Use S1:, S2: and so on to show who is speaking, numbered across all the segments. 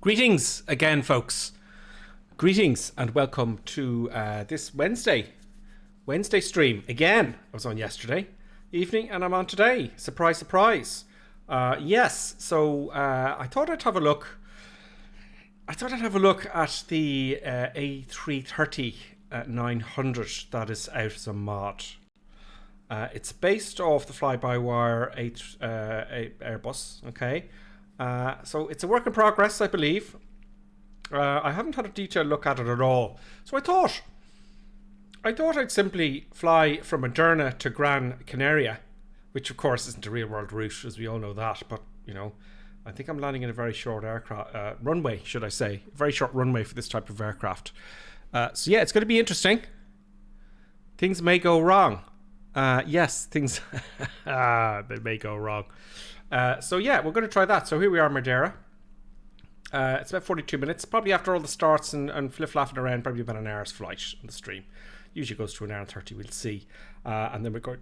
S1: Greetings again, folks. Greetings and welcome to this Wednesday stream. Again, I was on yesterday evening and I'm on today. Surprise, surprise. Yes, so I thought I'd have a look. at the A330neo that is out as a mod. It's based off the fly-by-wire Airbus, okay? So it's a work in progress, I believe. I haven't had a detailed look at it at all. So I thought I'd simply fly from Madeira to Gran, Canaria, which of course isn't a real world route, as we all know that. But, you know, I think I'm landing in a very short runway, should I say. Very short runway for this type of aircraft. So yeah, it's going to be interesting. Things may go wrong. Yes, things they may go wrong. So yeah, we're going to try that. So here we are, Madeira. It's about 42 minutes. Probably after all the starts and flip-flapping around, probably about an hour's flight on the stream. Usually goes to an hour and 30, we'll see. And then we're going,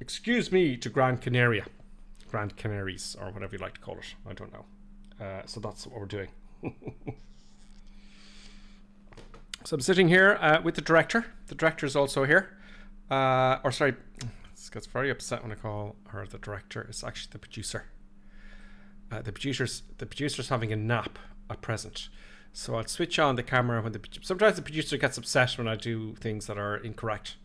S1: to Gran Canaria. Grand Canaries, or whatever you like to call it. I don't know. So that's what we're doing. So I'm sitting here with the director. The director is also here. This gets very upset when I call her the director. It's actually the producer. The producer's having a nap at present, so I'll switch on the camera when sometimes the producer gets upset when I do things that are incorrect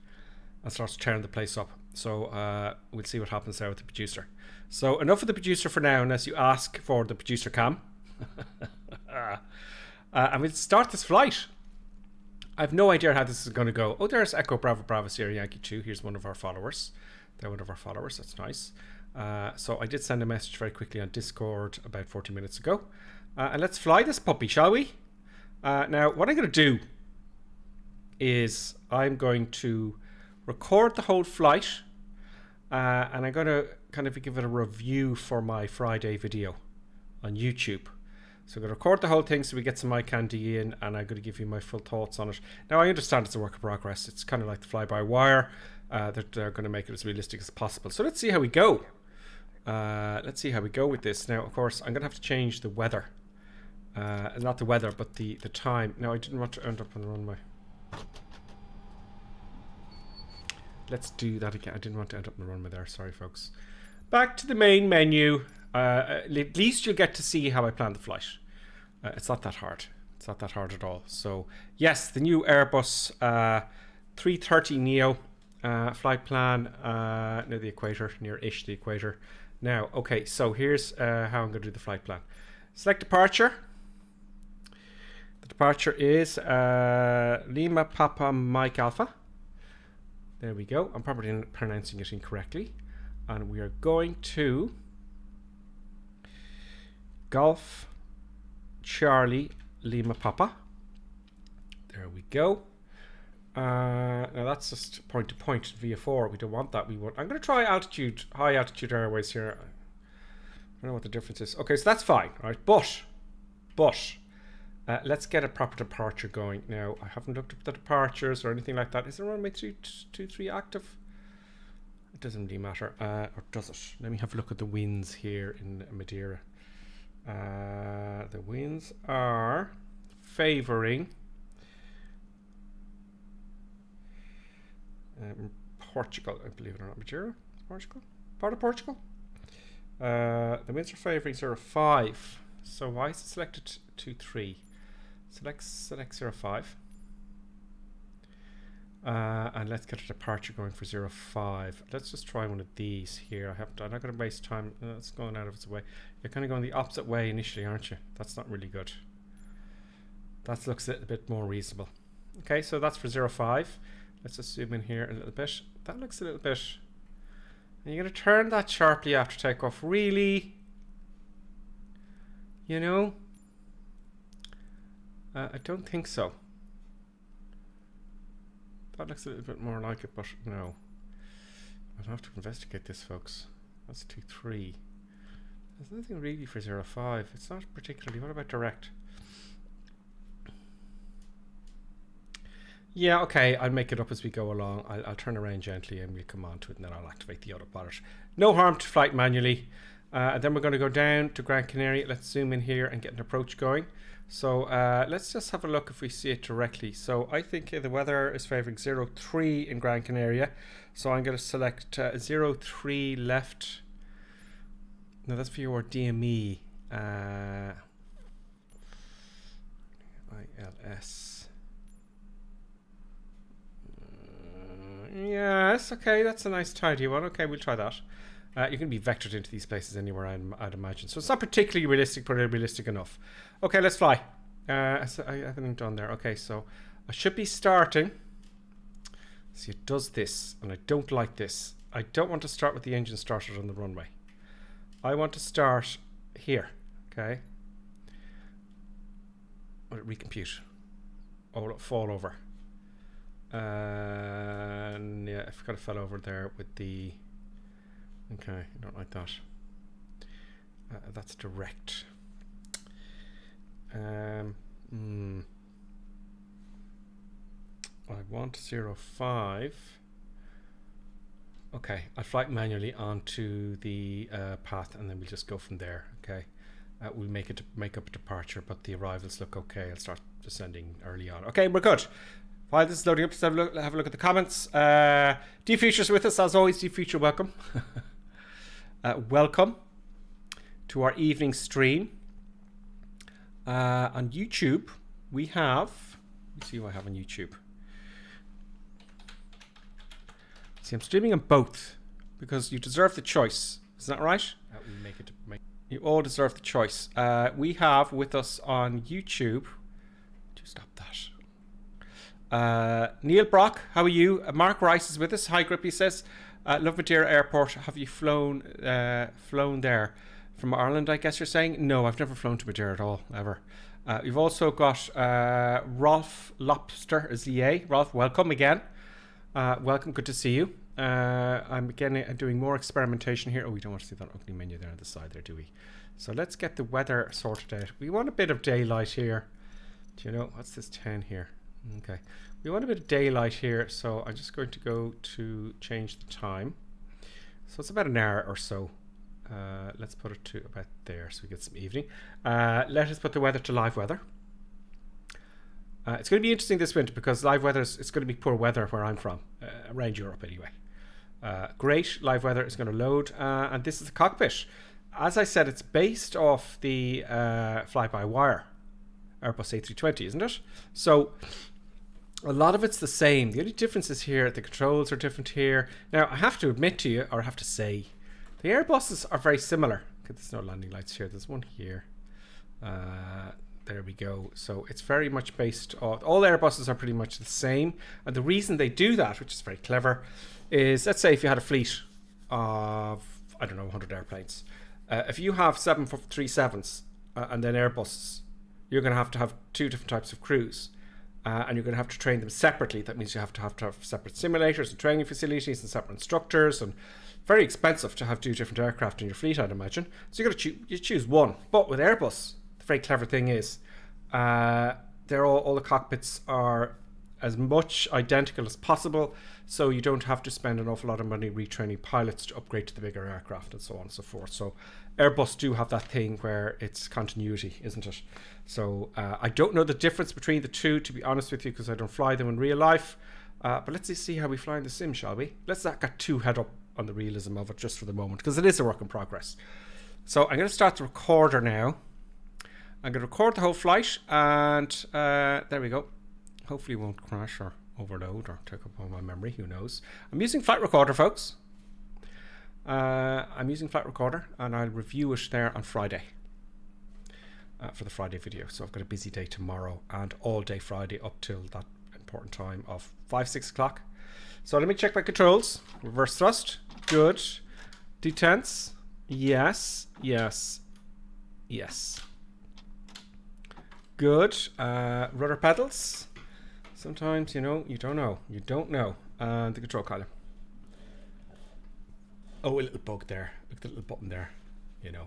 S1: and starts tearing the place up. So we'll see what happens there with the producer. So enough of the producer for now, unless you ask for the producer cam. And we'll start this flight. I have no idea how this is going to go. Oh, there's Echo Bravo Bravo Sierra Yankee 2. Here's one of our followers. They're one of our followers. That's nice. So I did send a message very quickly on Discord about 40 minutes ago. And let's fly this puppy, shall we? Now, what I'm going to do is I'm going to record the whole flight. And I'm going to kind of give it a review for my Friday video on YouTube. So I'm going to record the whole thing so we get some eye candy in, and I'm going to give you my full thoughts on it. Now, I understand it's a work in progress. It's kind of like the fly-by-wire. That they're going to make it as realistic as possible. So let's see how we go. Let's see how we go with this. Now, of course, I'm going to have to change the weather. Not the weather, but the time. Now, I didn't want to end up on the runway. Let's do that again. I didn't want to end up on the runway there. Sorry, folks. Back to the main menu. At least you'll get to see how I plan the flight. It's not that hard. It's not that hard at all. So, yes, the new Airbus A330neo. Flight plan near the equator, near-ish the equator. Now, okay, so here's how I'm going to do the flight plan. Select departure. The departure is Lima Papa Mike Alpha. There we go. I'm probably pronouncing it incorrectly. And we are going to Golf Charlie Lima Papa. There we go. Now that's just point to point VF4. We don't want that. I'm going to try high altitude airways here. I don't know what the difference is. Okay, so that's fine, right? But let's get a proper departure going. Now, I haven't looked up the departures or anything like that. Is the runway 23 active? It doesn't really matter, or does it? Let me have a look at the winds here in Madeira. The winds are favoring Portugal, I believe it or not. Madeira? Portugal? Part of Portugal? The winds are favouring 0.5. So why is it selected 2.3? Select 0.5. And let's get a departure going for 0.5. Let's just try one of these here. I'm not going to waste time. It's going out of its way. You're kind of going the opposite way initially, aren't you? That's not really good. That looks a little bit more reasonable. Okay, so that's for 0.5. Let's just zoom in here a little bit. That looks a little bit... Are you going to turn that sharply after takeoff? Really? You know? I don't think so. That looks a little bit more like it, but no. I'll have to investigate this, folks. That's 2.3. There's nothing really for 0.5. It's not particularly... What about direct? Yeah, okay, I'll make it up as we go along. I'll turn around gently and we'll come on to it, and then I'll activate the autopilot. No harm to flight manually. And then we're going to go down to Gran Canaria. Let's zoom in here and get an approach going. So let's just have a look if we see it directly. So I think the weather is favoring 03 in Gran Canaria. So I'm going to select 03 left. No, that's for your DME. ILS. Yes, okay, that's a nice tidy one. Okay, we'll try that. You can be vectored into these places anywhere, I'd imagine. So it's not particularly realistic, but realistic enough. Okay, let's fly. So I haven't done there. Okay, so I should be starting. See, it does this, and I don't like this. I don't want to start with the engine started on the runway. I want to start here. Okay. Will it recompute? Or will it fall over? And yeah, I kind of fell over there with the... Okay, I don't like that. That's direct. I want 05. Okay, I'll fly it manually onto the path, and then we'll just go from there. Okay, we'll make up a departure, but the arrivals look okay. I'll start descending early on. Okay, we're good. While this is loading up, let's have a look at the comments. D-Future's with us, as always. D-Future, welcome. Welcome to our evening stream. On YouTube, we have... Let's see what I have on YouTube. See, I'm streaming on both because you deserve the choice. Is that right? You all deserve the choice. We have with us on YouTube... Do stop that. Neil Brock, how are you? Mark Rice is with us. Hi, Grippy says, love Madeira Airport. Have you flown there from Ireland? I guess you're saying. No, I've never flown to Madeira at all, ever. You've also got Rolf Lobster as EA. Rolf, welcome again. Welcome, good to see you. I'm again doing more experimentation here. Oh, we don't want to see that opening menu there on the side there, do we? So let's get the weather sorted out. We want a bit of daylight here. Do you know what's this 10 here? Okay, we want a bit of daylight here, so I'm just going to go to change the time. So it's about an hour or so. Let's put it to about there so we get some evening. Let us put the weather to live weather. It's going to be interesting this winter because live weather it's going to be poor weather where I'm from, around Europe anyway. Great, live weather is going to load, and this is the cockpit. As I said, it's based off the fly-by-wire Airbus A320, isn't it? So a lot of it's the same. The only difference is here, the controls are different here. Now, I have to admit to you, or I have to say, the Airbuses are very similar. Okay, there's no landing lights here. There's one here. There we go. So it's very much based on... All Airbuses are pretty much the same. And the reason they do that, which is very clever, is, let's say if you had a fleet of, I don't know, 100 airplanes. If you have 737s and then Airbuses, you're going to have two different types of crews. And you're going to have to train them separately. That means you have to have separate simulators and training facilities and separate instructors, and very expensive to have two different aircraft in your fleet, I'd imagine. So you're going to choose one. But with Airbus, the very clever thing is they're all the cockpits are as much identical as possible, so you don't have to spend an awful lot of money retraining pilots to upgrade to the bigger aircraft and so on and so forth. So Airbus do have that thing where it's continuity, isn't it? So I don't know the difference between the two, to be honest with you, because I don't fly them in real life. But let's just see how we fly in the sim, shall we? Let's not get too head up on the realism of it just for the moment, because it is a work in progress. So I'm going to start the recorder now. I'm going to record the whole flight, and there we go. Hopefully it won't crash or overload or take up all my memory, who knows. I'm using Flight Recorder, folks. I'm using Flight Recorder, and I'll review it there on Friday for the Friday video. So I've got a busy day tomorrow and all day Friday up till that important time of 5-6 o'clock. So let me check my controls. Reverse thrust, good. Detents, yes, yes, yes. Good. Rudder pedals. Sometimes, you know, you don't know. You don't know. And the control column. Oh, a little bug there. Look at the little button there. You know,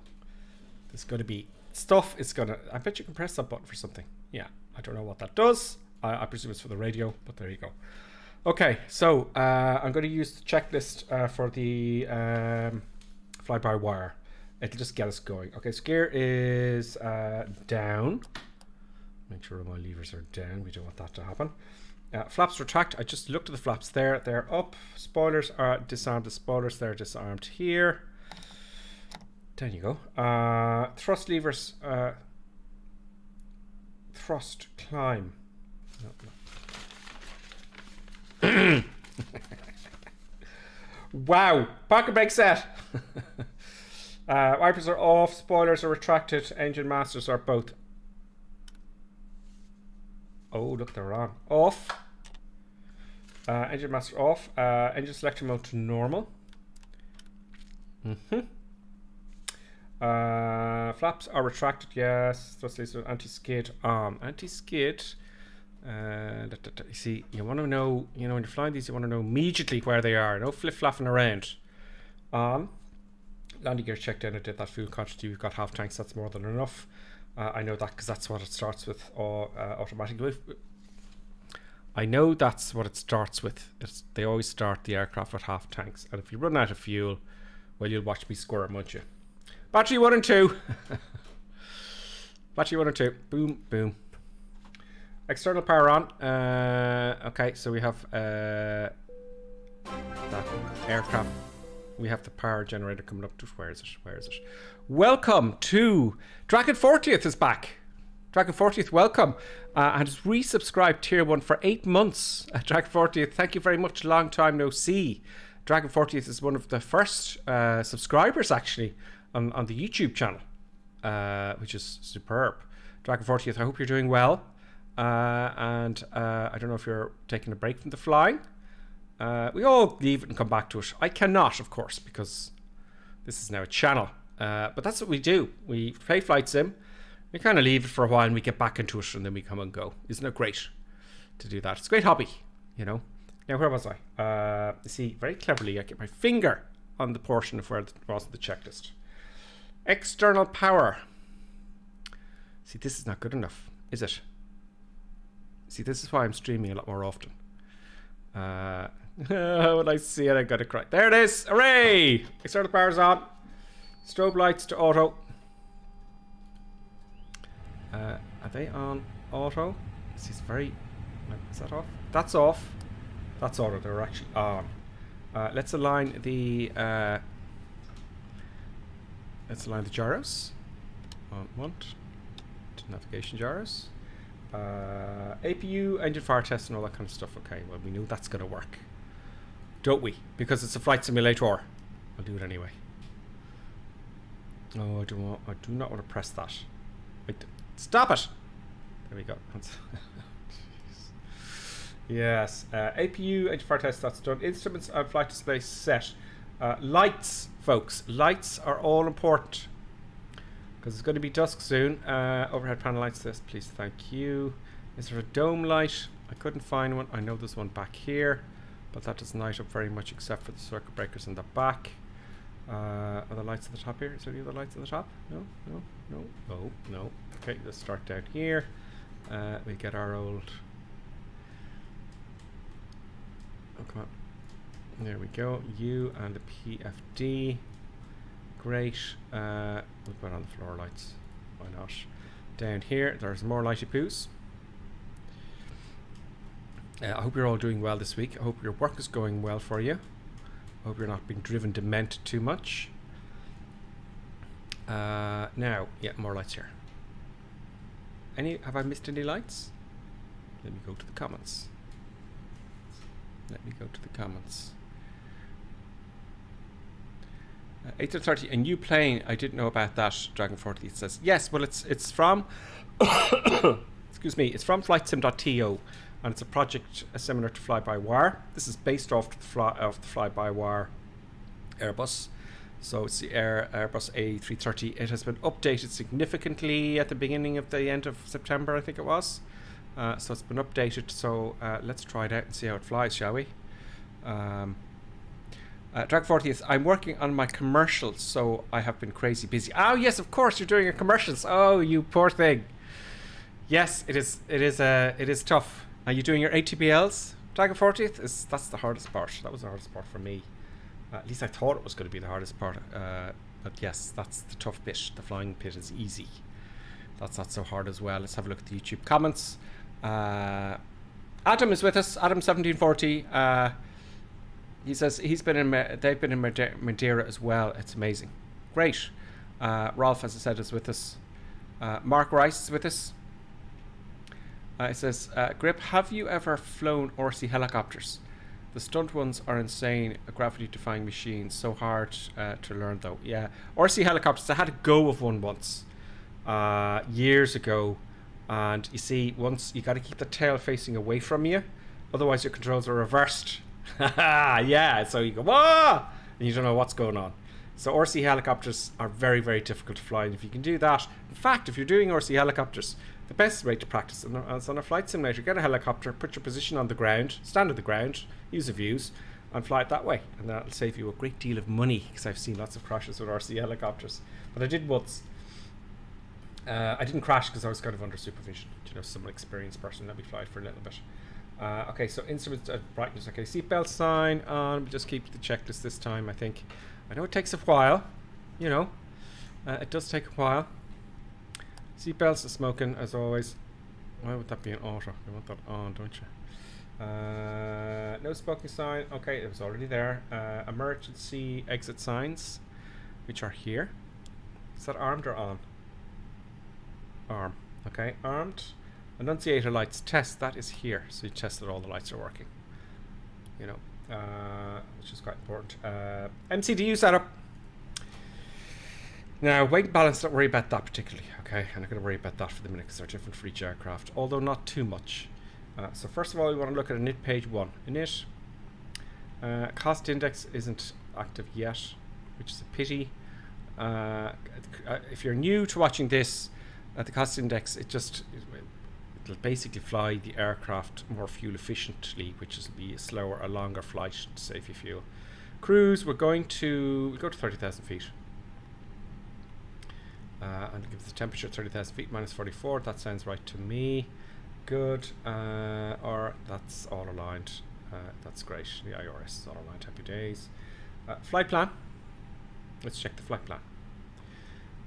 S1: there's going to be stuff. It's going to... I bet you can press that button for something. Yeah, I don't know what that does. I presume it's for the radio, but there you go. Okay, so I'm going to use the checklist for the fly-by-wire It'll just get us going. Okay, so gear is down. Make sure all my levers are down. We don't want that to happen. Flaps retract. I just looked at the flaps there. They're up. Spoilers are disarmed. The spoilers, they're disarmed here. There you go. Thrust levers. Thrust climb. No. Wow. Parking brake set. Wipers are off. Spoilers are retracted. Engine masters are both. Oh, look, they're on. Off. Engine master off. Engine selection mode to normal. Flaps are retracted, yes. Thrust laser anti-skid on. Anti-skid. You see, you want to know, when you're flying these, you want to know immediately where they are. No flip-flapping around. Landing gear checked in. I did that fuel quantity. We've got half tanks. That's more than enough. I know that because that's what it starts with automatically. I know that's what it starts with. They always start the aircraft with half tanks. And if you run out of fuel, well, you'll watch me squirm, won't you? Battery 1 and 2. Battery 1 and 2. Boom, boom. External power on. Okay, so we have that aircraft. We have the power generator coming up to where is it? Welcome to Dragon 40th is back. Dragon 40th, welcome. And has resubscribed tier 1 for 8 months. Dragon 40th, thank you very much. Long time no see. Dragon 40th is one of the first subscribers actually on the YouTube channel, which is superb. Dragon 40th, I hope you're doing well. And I don't know if you're taking a break from the flying. We all leave it and come back to it. I cannot, of course, because this is now a channel. But that's what we do. We play flight sim. We kind of leave it for a while and we get back into it and then we come and go. Isn't it great to do that? It's a great hobby, Now, where was I? You see, very cleverly, I get my finger on the portion of where it was in the checklist. External power. See, this is not good enough, is it? See, this is why I'm streaming a lot more often. When I see it, I gotta cry. There it is! Hooray! External power's on. Strobe lights to auto. Are they on auto? This is very... Is that off? That's off. That's auto. They're actually on. Let's align the gyros. On one. To navigation gyros. APU, engine fire test and all that kind of stuff. Okay, well, we know that's going to work. Don't we? Because it's a flight simulator. I'll do it anyway. Oh, I do not want to press that. Wait, stop it! There we go. Yes. APU, engine fire test, that's done. Instruments and flight display set. Lights, folks. Lights are all important. Because it's going to be dusk soon. Overhead panel lights, this, please, thank you. Is there a dome light? I couldn't find one. I know there's one back here, but that doesn't light up very much except for the circuit breakers in the back. Are the lights at the top here? Is there any other lights at the top? No. Oh, no. Okay, let's start down here. We get our old... Oh, come on. There we go. U and the PFD. Great. We'll put on the floor lights. Why not? Down here, there's more lighty poos. I hope you're all doing well this week. I hope your work is going well for you. I hope you're not being driven dement too much. Now, yeah, more lights here. Have I missed any lights? Let me go to the comments. A330, a new plane. I didn't know about that. Dragon 40 says yes. Well, it's from excuse me. It's from flightsim.to, and it's a project similar to fly-by-wire. This is based off the fly-by-wire Airbus. So it's the Airbus A330. It has been updated significantly at the beginning of the end of September, I think it was. So it's been updated. So let's try it out and see how it flies, shall we? Drag 40th, I'm working on my commercials, so I have been crazy busy. Oh yes, of course you're doing your commercials. Oh, you poor thing. Yes, it is tough. Are you doing your ATPLs? Drag 40th that's the hardest part. That was the hardest part for me. At least I thought it was going to be the hardest part. But yes, that's the tough bit. The flying bit is easy. That's not so hard as well. Let's have a look at the YouTube comments. Adam is with us. Adam1740. He says they've been in Madeira as well. It's amazing. Great. Rolf, as I said, is with us. Mark Rice is with us. It says, Grip, have you ever flown RC helicopters? The stunt ones are insane, gravity-defying machines. So hard to learn, though. Yeah, RC helicopters. I had a go of one once, years ago, and you see, once you got to keep the tail facing away from you, otherwise your controls are reversed. Yeah, so you go whoa, and you don't know what's going on. So RC helicopters are very, very difficult to fly, and if you can do that, in fact, if you're doing RC helicopters, the best way to practice is on a flight simulator. Get a helicopter, put your position on the ground, stand on the ground, use the views, and fly it that way. And that'll save you a great deal of money, because I've seen lots of crashes with RC helicopters. But I did once. I didn't crash because I was kind of under supervision. You know, some experienced person let me fly it for a little bit. Okay, so instrument brightness. Okay, seatbelt sign on. Just keep the checklist this time, I think. I know it takes a while. You know, it does take a while. Seatbelts are smoking, as always. Why would that be an auto? You want that on, don't you? No smoking sign. Okay, it was already there. Emergency exit signs, which are here. Is that armed or on? Arm. Okay, armed. Annunciator lights test. That is here. So you test that all the lights are working. You know, which is quite important. MCDU setup. Now, weight and balance, don't worry about that particularly, okay? I'm not going to worry about that for the minute because they're different for each aircraft, although not too much. So first of all, we want to look at init page 1. Init, cost index isn't active yet, which is a pity. If you're new to watching this, the cost index, it'll basically fly the aircraft more fuel efficiently, which will be a longer flight to save you fuel. Cruise, we'll go to 30,000 feet. And give the temperature 30,000 feet minus 44. That sounds right to me. Good. Or that's all aligned. That's great. The IRS is all aligned. Happy days. Flight plan. Let's check the flight plan.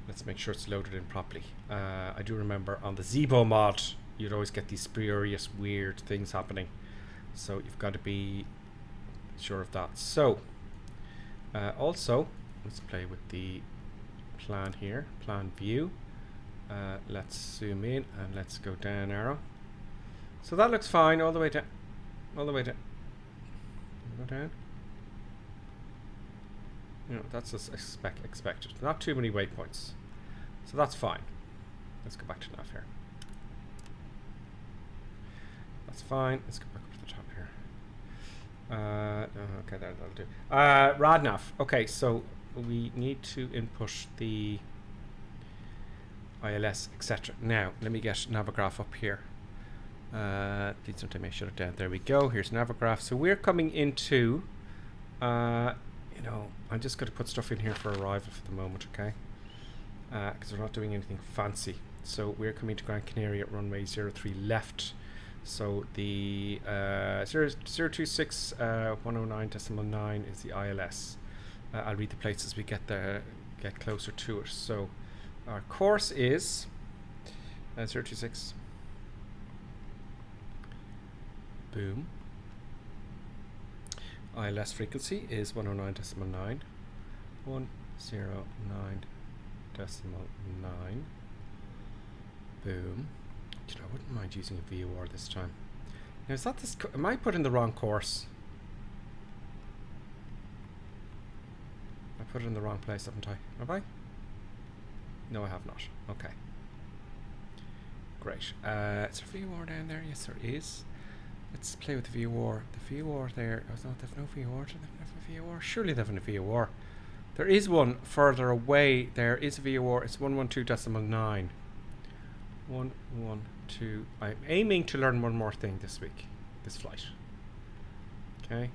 S1: Let's make sure it's loaded in properly. I do remember on the Zebo mod, you'd always get these spurious, weird things happening. So you've got to be sure of that. So, also, let's play with the plan here, plan view. Let's zoom in and let's go down arrow. So that looks fine all the way down. All the way down. Go down. You know, that's as expected. Not too many waypoints. So that's fine. Let's go back to nav here. That's fine. Let's go back up to the top here. Okay, that'll do. RadNav. Okay, so we need to input the ILS, etc. Now, let me get Navigraph up here. Please don't tell me I shut it down. There we go. Here's Navigraph. So we're coming into, you know, I'm just going to put stuff in here for arrival for the moment, okay? Because we're not doing anything fancy. So we're coming to Gran Canaria at runway 03 left. So the 026 109.9 is the ILS. I'll read the plates as we get closer to it. So our course is 026. Boom. ILS frequency is 109.9. 109.9. Boom. You know, I wouldn't mind using a VOR this time. Now, is that this? Am I putting the wrong course? I put it in the wrong place, haven't I? Have I? No, I have not. Okay. Great. Is there a VOR down there? Yes, there is. Let's play with the VOR. The VOR there. Oh, no, they've no VOR. Do they have a VOR? Surely they have a VOR. There is one further away. There is a VOR. It's 112.9. 112. I'm aiming to learn one more thing this week. This flight. Okay.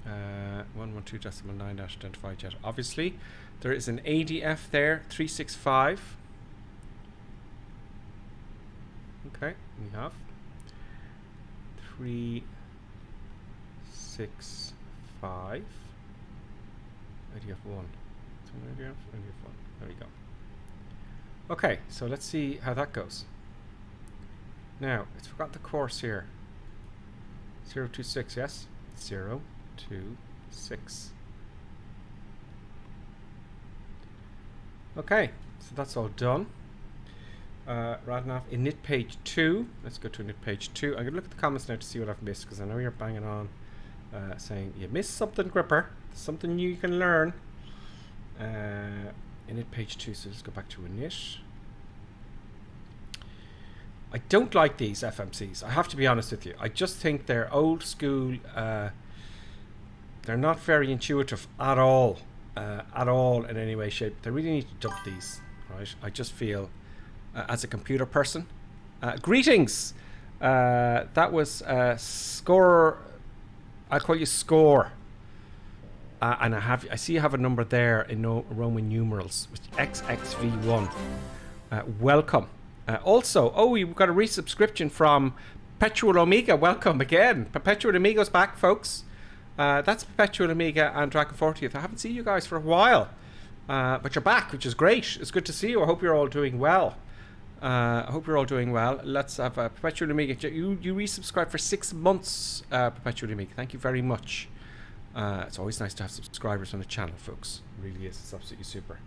S1: 112.9 identified jet. Obviously, there is an ADF there. 365. Okay. We have 365. ADF 1. There we go. Okay, so let's see how that goes. Now, it's forgotten the course here. 026, yes? 026. Okay, so that's all done. Radnav, init page 2. Let's go to init page 2. I'm going to look at the comments now to see what I've missed, because I know you're banging on saying you missed something, Gripper. There's something new you can learn. Init page 2, so let's go back to init. I don't like these FMCs, I have to be honest with you. I just think they're old school. They're not very intuitive at all in any way, shape. They really need to dump these, right? I just feel, as a computer person, greetings. That was score. I'll call you score. And I see you have a number there in Roman numerals, which XXV1. Welcome. Also, we've got a resubscription from Perpetual Omega. Welcome again. Perpetual Omega's back, folks. That's Perpetual Omega and Dragon 40th. I haven't seen you guys for a while, but you're back, which is great. It's good to see you. I hope you're all doing well. Let's have Perpetual Omega. You resubscribe for 6 months, Perpetual Omega. Thank you very much. It's always nice to have subscribers on the channel, folks. It really is. It's absolutely super.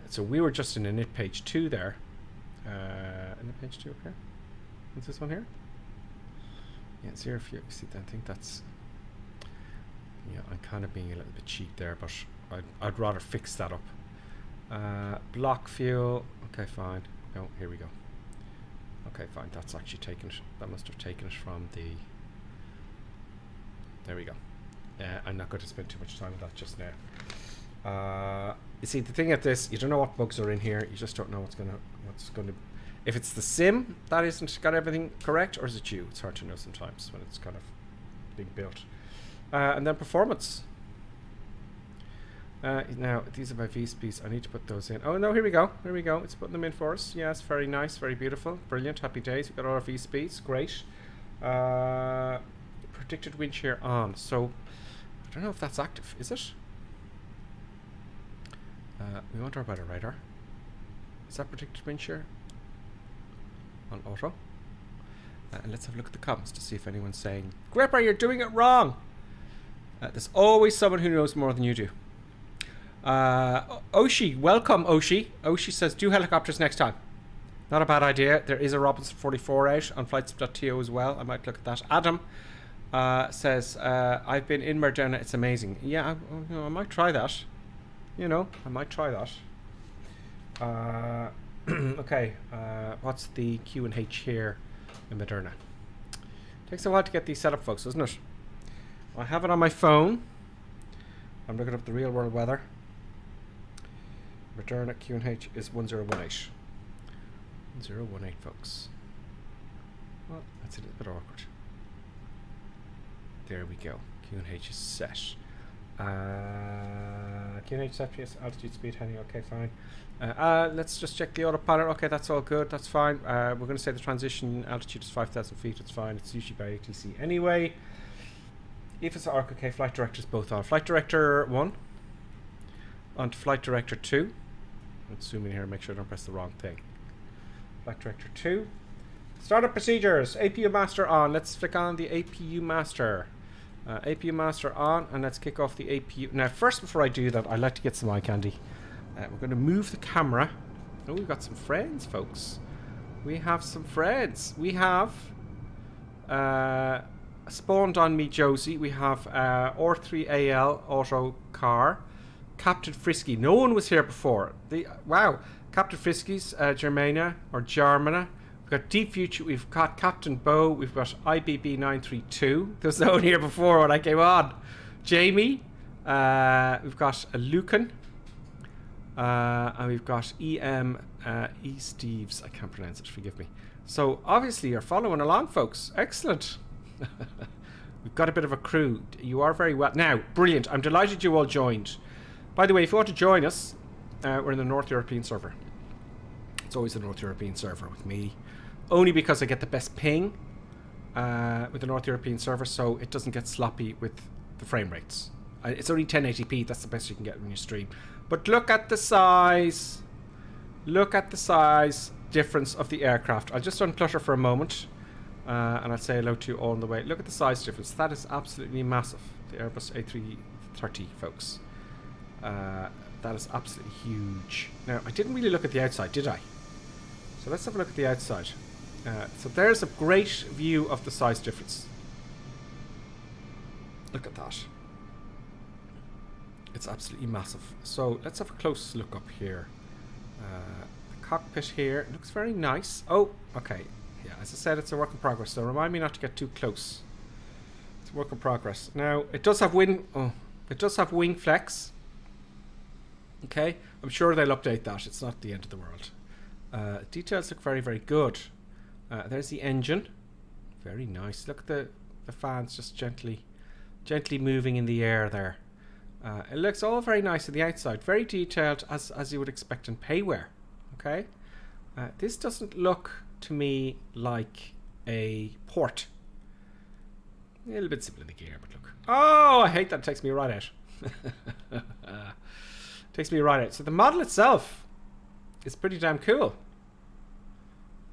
S1: So we were just in init page 2 there. Init page 2 up here. Is this one here? Yeah, it's here. If you see that, I think that's. Yeah, I'm kind of being a little bit cheap there, but I'd rather fix that up. Block fuel. Okay, fine. No, here we go. Okay, fine. That's actually taken it. That must have taken it from the. There we go. I'm not going to spend too much time on that just now. You see, the thing at this, you don't know what bugs are in here. You just don't know what's going to. If it's the sim that isn't got everything correct, or is it you? It's hard to know sometimes when it's kind of being built. And then performance. Now, these are my V-speeds. I need to put those in. Oh, no, here we go. Here we go. It's putting them in for us. Yes, very nice, very beautiful. Brilliant. Happy days. We've got all our V-speeds. Great. Predicted wind shear on. So, I don't know if that's active. Is it? We want our weather radar. Is that predicted wind shear? On auto. And let's have a look at the comments to see if anyone's saying, Gripper, you're doing it wrong. There's always someone who knows more than you do. Oshi, welcome Oshi. Oshi says, do helicopters next time. Not a bad idea. There is a Robinson 44 out on flightsip.to as well. I might look at that. Adam says, I've been in Madeira. It's amazing. Yeah, I might try that. I might try that. Okay, what's the Q and H here in Madeira? Takes a while to get these set up, folks, doesn't it? I have it on my phone. I'm looking up the real world weather. Madeira Q and H is 1018. 1018, folks. Well, that's a little bit awkward. There we go. Q and H is set. Q and H set, yes, altitude, speed, heading. Okay, fine. Let's just check the autopilot. Okay, that's all good. That's fine. We're going to say the transition altitude is 5,000 feet. It's fine. It's usually by ATC anyway. If it's ARC, okay, flight directors both on. Flight director 1 on to flight director 2. Let's zoom in here and make sure I don't press the wrong thing. Flight director 2. Startup procedures. APU master on. Let's flick on the APU master. APU master on, and let's kick off the APU. Now, first, before I do that, I'd like to get some eye candy. We're going to move the camera. Oh, we've got some friends, folks. We have some friends. We have spawned on me, Josie. We have R3AL auto car. Captain Frisky. No one was here before. Wow. Captain Frisky's Germana or Germana. We've got Deep Future. We've got Captain Bo. We've got IBB 932. There was no one here before when I came on. Jamie. We've got a Lucan. And we've got EM E Steves. I can't pronounce it. Forgive me. So obviously you're following along, folks. Excellent. We've got a bit of a crew. You are very well. Now, brilliant. I'm delighted you all joined. By the way, if you want to join us, we're in the North European server. It's always the North European server with me. Only because I get the best ping with the North European server, so it doesn't get sloppy with the frame rates. It's only 1080p. That's the best you can get when you stream. But look at the size. Look at the size difference of the aircraft. I'll just unclutter for a moment. And I'll say hello to you all on the way. Look at the size difference. That is absolutely massive. The Airbus A330, folks. That is absolutely huge. Now, I didn't really look at the outside, did I? So let's have a look at the outside. So there's a great view of the size difference. Look at that. It's absolutely massive. So let's have a close look up here. The cockpit here looks very nice. Oh, okay. Yeah, as I said, it's a work in progress, so remind me not to get too close. It's a work in progress. Now, it does have wing flex. Okay, I'm sure they'll update that. It's not the end of the world. Details look very, very good. There's the engine. Very nice. Look at the fans just gently moving in the air there. It looks all very nice on the outside. Very detailed, as you would expect in payware. Okay, this doesn't look to me like a port. A little bit simple in the gear, but look. Oh, I hate that. It takes me right out. Takes me right out. So the model itself is pretty damn cool.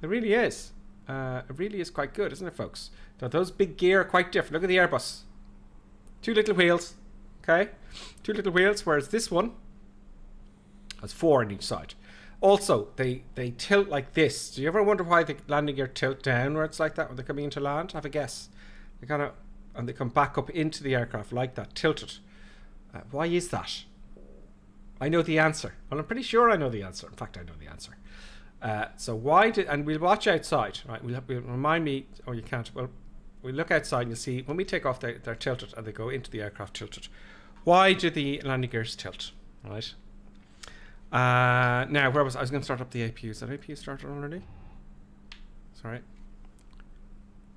S1: It really is. It really is quite good, isn't it, folks? Now, those big gear are quite different. Look at the Airbus. 2 little wheels. Okay? 2 little wheels, whereas this one has 4 on each side. Also, they tilt like this. Do you ever wonder why the landing gear tilt downwards like that when they're coming into land? Have a guess. They kind of, and they come back up into the aircraft like that, tilted. Why is that? I know the answer. Well, I'm pretty sure I know the answer. In fact, I know the answer. So why did, and we'll watch outside, right? We'll remind me, oh, you can't. Well, we'll look outside and you'll see when we take off, they're tilted and they go into the aircraft tilted. Why do the landing gears tilt, right? Now, where was I? I was going to start up the APU. Is that APU started already? Sorry.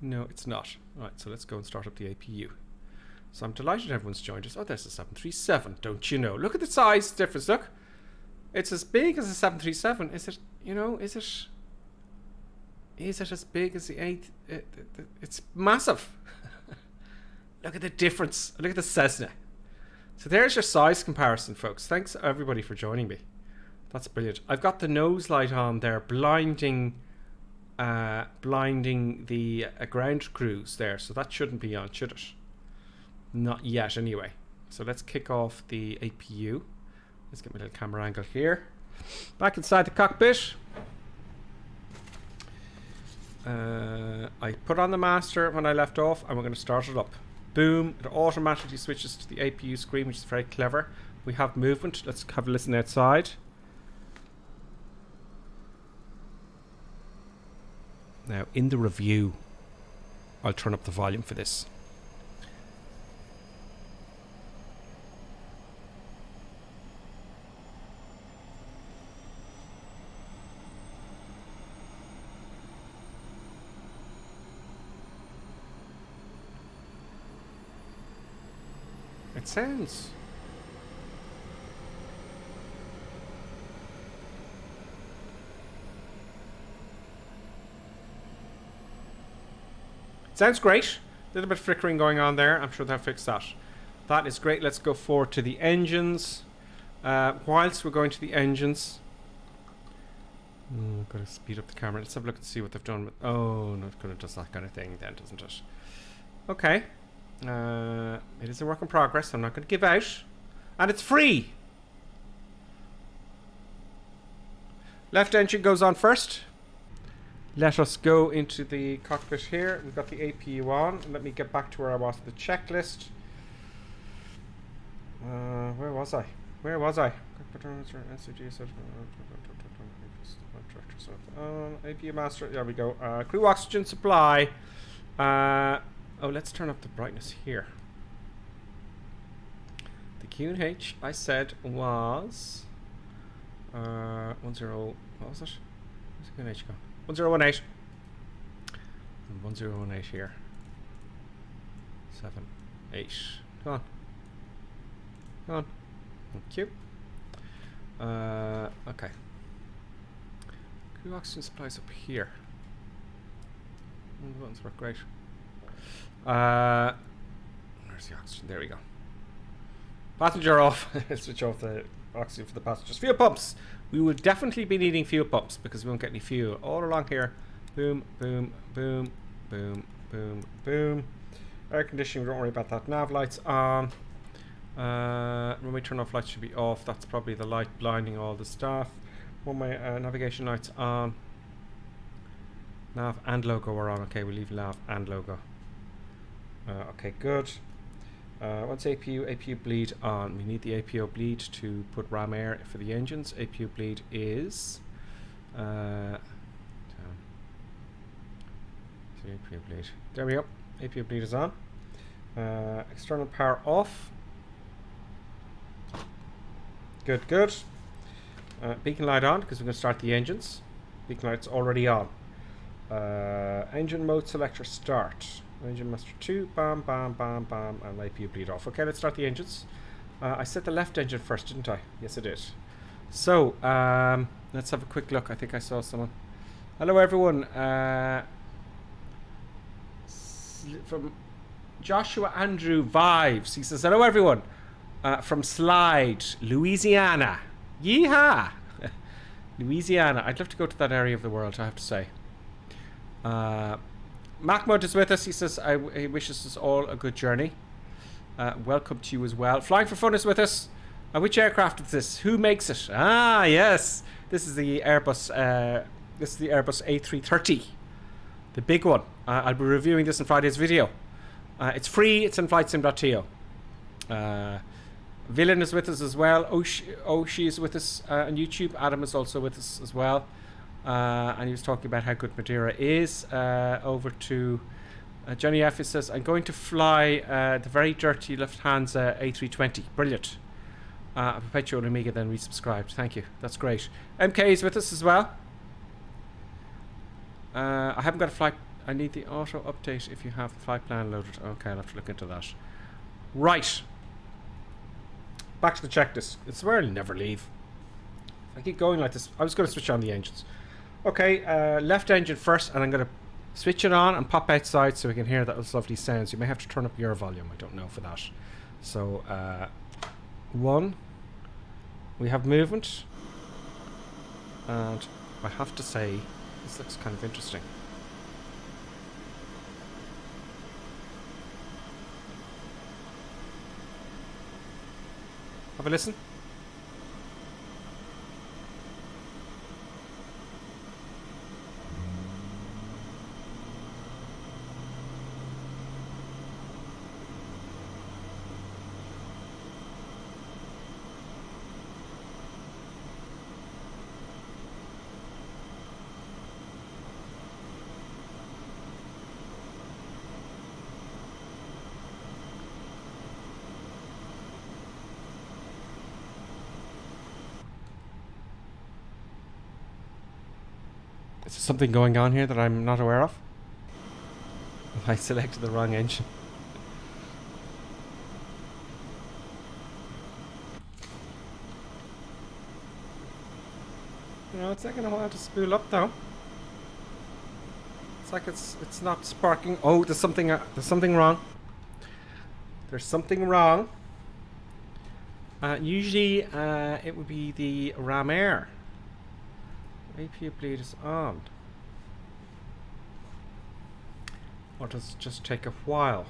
S1: No, it's not. Right, so let's go and start up the APU. So I'm delighted everyone's joined us. Oh, there's a 737, don't you know? Look at the size difference, look. It's as big as a 737. Is it, you know, is it as big as the 8? It's massive. Look at the difference. Look at the Cessna. So there's your size comparison, folks. Thanks everybody for joining me. That's brilliant. I've got the nose light on there, blinding the ground crews there. So that shouldn't be on, should it? Not yet, anyway. So let's kick off the APU. Let's get my little camera angle here. Back inside the cockpit. I put on the master when I left off, and we're going to start it up. Boom! It automatically switches to the APU screen, which is very clever. We have movement. Let's have a listen outside. Now, in the review, I'll turn up the volume for this. It sounds... Sounds great. A little bit of flickering going on there. I'm sure they'll fix that. That is great. Let's go forward to the engines. Whilst we're going to the engines... I've got to speed up the camera. Let's have a look and see what they've done with... Oh, no, it kind of does that kind of thing then, doesn't it? Okay. It is a work in progress. I'm not going to give out. And it's free! Left engine goes on first. Let us go into the cockpit here. We've got the APU on. Let me get back to where I was with the checklist. Where was I? APU master. There we go. Crew oxygen supply. Oh, let's turn up the brightness here. The QNH I said was 10. What was it? Where's the QNH go? 1018. And 1018 here. 7, 8. Come on. Come on. Thank you. Okay. Crew oxygen supplies up here. The buttons work great. Where's the oxygen? There we go. Passenger off. Switch off the oxygen for the passengers. Fuel pumps. We will definitely be needing fuel pumps because we won't get any fuel. All along here. Boom, boom, boom, boom, boom, boom. Air conditioning, don't worry about that. Nav lights on. When we turn off lights should be off. That's probably the light blinding all the staff. When my navigation lights on. Nav and logo are on. Okay, we'll leave nav and logo. Okay, good. What's APU bleed on? We need the APU bleed to put ram air for the engines. APU bleed is APU bleed. There we go. APU bleed is on. External power off. Good, good. Beacon light on because we're going to start the engines. Beacon light's already on. Engine mode selector start. Engine master 2, bam, bam, bam, bam, and APU bleed off. Okay, let's start the engines. I set the left engine first, didn't I? Yes, I did. So, let's have a quick look. I think I saw someone. Hello, everyone. From Joshua Andrew Vives. He says, hello, everyone. From Slide, Louisiana. Yeehaw! Louisiana. I'd love to go to that area of the world, I have to say. Mahmoud is with us. He says he wishes us all a good journey. Welcome to you as well. Flying for Fun is with us. Which aircraft is this? Who makes it? Ah, yes. This is the Airbus. This is the Airbus A330, the big one. I'll be reviewing this in Friday's video. It's free. It's in flightsim.to. Villain is with us as well. Oshi is with us on YouTube. Adam is also with us as well. And he was talking about how good Madeira is. Over to Johnny F. says, I'm going to fly the very dirty Lufthansa A320. Brilliant. Perpetual Amiga then resubscribed. Thank you. That's great. MK is with us as well. I haven't got a flight. I need the auto update if you have the flight plan loaded. Okay, I'll have to look into that. Right. Back to the checklist. It's where I'll never leave. If I keep going like this, I was going to switch on the engines. Okay, left engine first, and I'm going to switch it on and pop outside so we can hear those lovely sounds. You may have to turn up your volume. I don't know for that. So, one. We have movement. And I have to say, this looks kind of interesting. Have a listen. Is there something going on here that I'm not aware of? I selected the wrong engine. You know, it's taking a while to spool up though. It's like it's not sparking. Oh, there's something wrong. There's something wrong. Usually it would be the ram air. APU bleed is on. Or does it just take a while?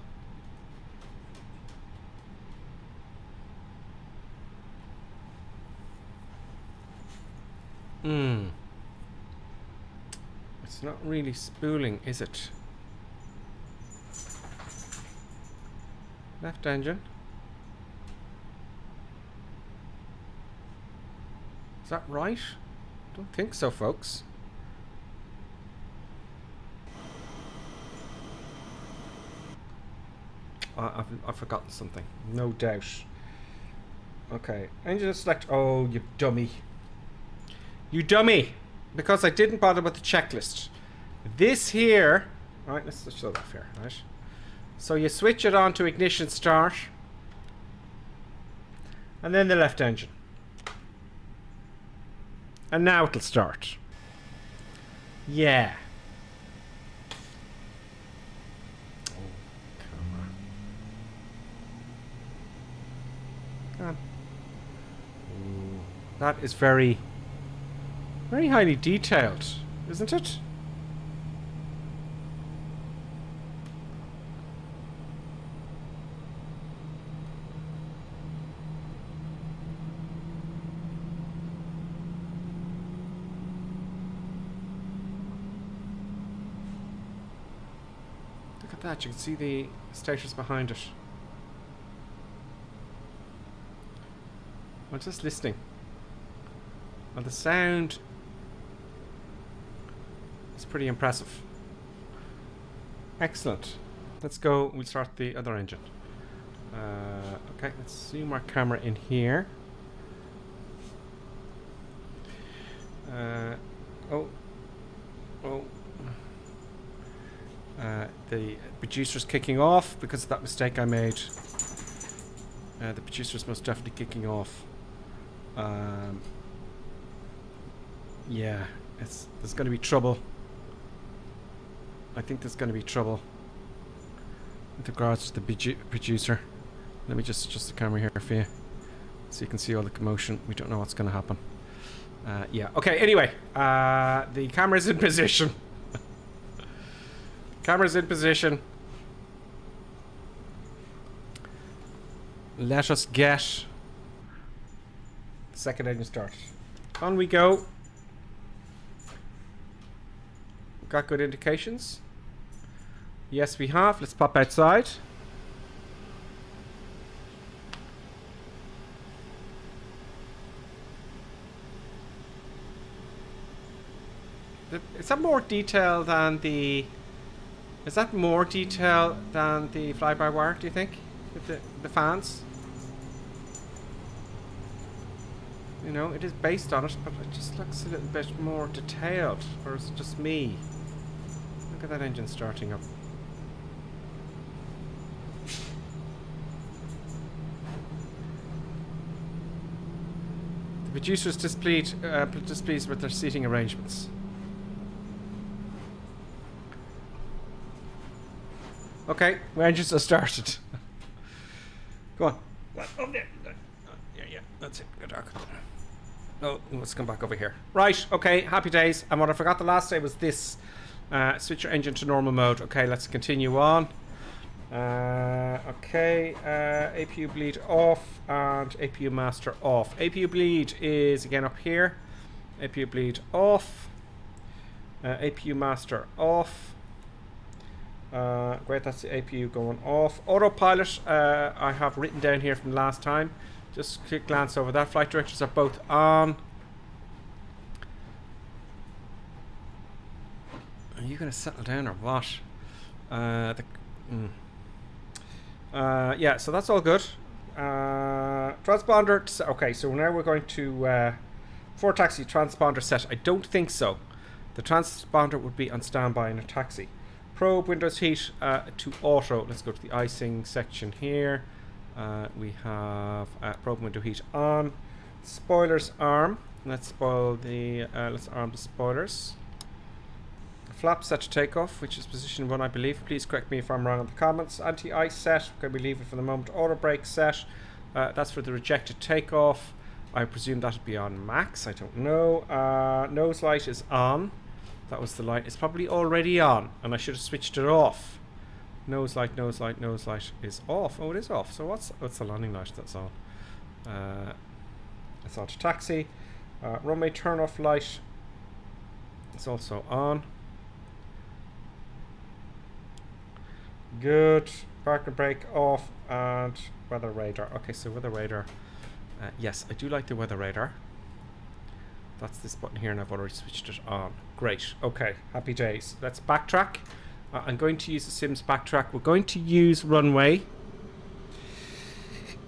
S1: It's not really spooling, is it? Left engine. Is that right? Don't think so, folks. I've forgotten something. No doubt. Okay. Engine select. Oh, you dummy. You dummy. Because I didn't bother with the checklist. This here. Alright, let's just show that here. Right. So you switch it on to ignition start. And then the left engine. And now it'll start. Yeah. Oh, camera. Come on. Ooh. That is very, very highly detailed, isn't it? Look at that, you can see the stations behind it. I'm just listening. Well, the sound is pretty impressive. Excellent. Let's go, we'll start the other engine. Okay, let's zoom our camera in here. The producer's kicking off because of that mistake I made. The producer's most definitely kicking off. Yeah, there's going to be trouble. I think there's going to be trouble with regards to the producer. Let me just adjust the camera here for you so you can see all the commotion. We don't know what's going to happen. Yeah, okay, anyway, the camera's in position. Camera's in position. Let us get the second engine started. On we go. Got good indications? Yes, we have. Let's pop outside. Is that more detail than the... Is that more detail than the fly-by-wire, do you think? With the fans? You know, it is based on it, but it just looks a little bit more detailed. Or is it just me? Look at that engine starting up. The producer's displeased with their seating arrangements. Okay, my engines are started. Go on. Over there. Yeah, that's it. Go dark. Oh, let's come back over here. Right, okay, happy days. And what I forgot the last day was this. Switch your engine to normal mode. Okay, let's continue on. Okay, APU bleed off and APU master off. APU bleed is again up here. APU bleed off. APU master off. Great, that's the APU going off. Autopilot, I have written down here from last time. Just quick glance over that. Flight directors are both on. Are you going to settle down or what? Yeah, so that's all good. Transponder. Okay, so now we're going to for taxi transponder set. I don't think so. The transponder would be on standby in a taxi. Probe windows heat to auto. Let's go to the icing section here. We have probe window heat on. Spoilers arm. Let's arm the spoilers. Flap set to takeoff, which is position 1, I believe. Please correct me if I'm wrong in the comments. Anti-ice set. Can we leave it for the moment? Auto brake set. That's for the rejected takeoff. I presume that would be on max. I don't know. Nose light is on. That was the light. It's probably already on, and I should have switched it off. Nose light is off. Oh, it is off. So what's the landing light that's on? It's on to taxi. Runway turn off light is also on. Good. Park and brake off, and weather radar. Okay, so weather radar. Yes, I do like the weather radar. That's this button here, and I've already switched it on. Great. Okay, happy days. Let's backtrack. I'm going to use the Sims backtrack. We're going to use runway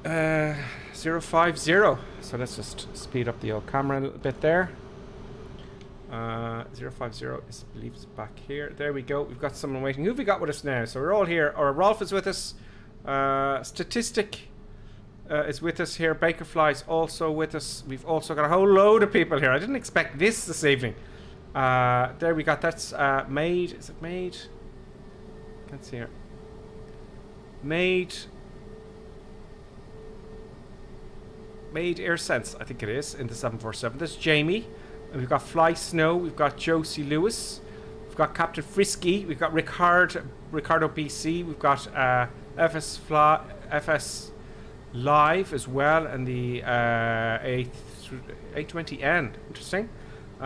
S1: 050. So let's just speed up the old camera a little bit there. 050 is, I believe, it's back here. There we go. We've got someone waiting. Who have we got with us now? So we're all here. Or Rolf is with us. Statistic is with us here. Bakerfly is also with us. We've also got a whole load of people here. I didn't expect this evening. There we got. That's Maid. Is it Maid? Can't see her. Maid. made air sense, I think it is, in the 747. There's Jamie. And we've got Fly Snow. We've got Josie Lewis. We've got Captain Frisky. We've got Ricardo BC. We've got FS Live as well. And the A330neo. Interesting.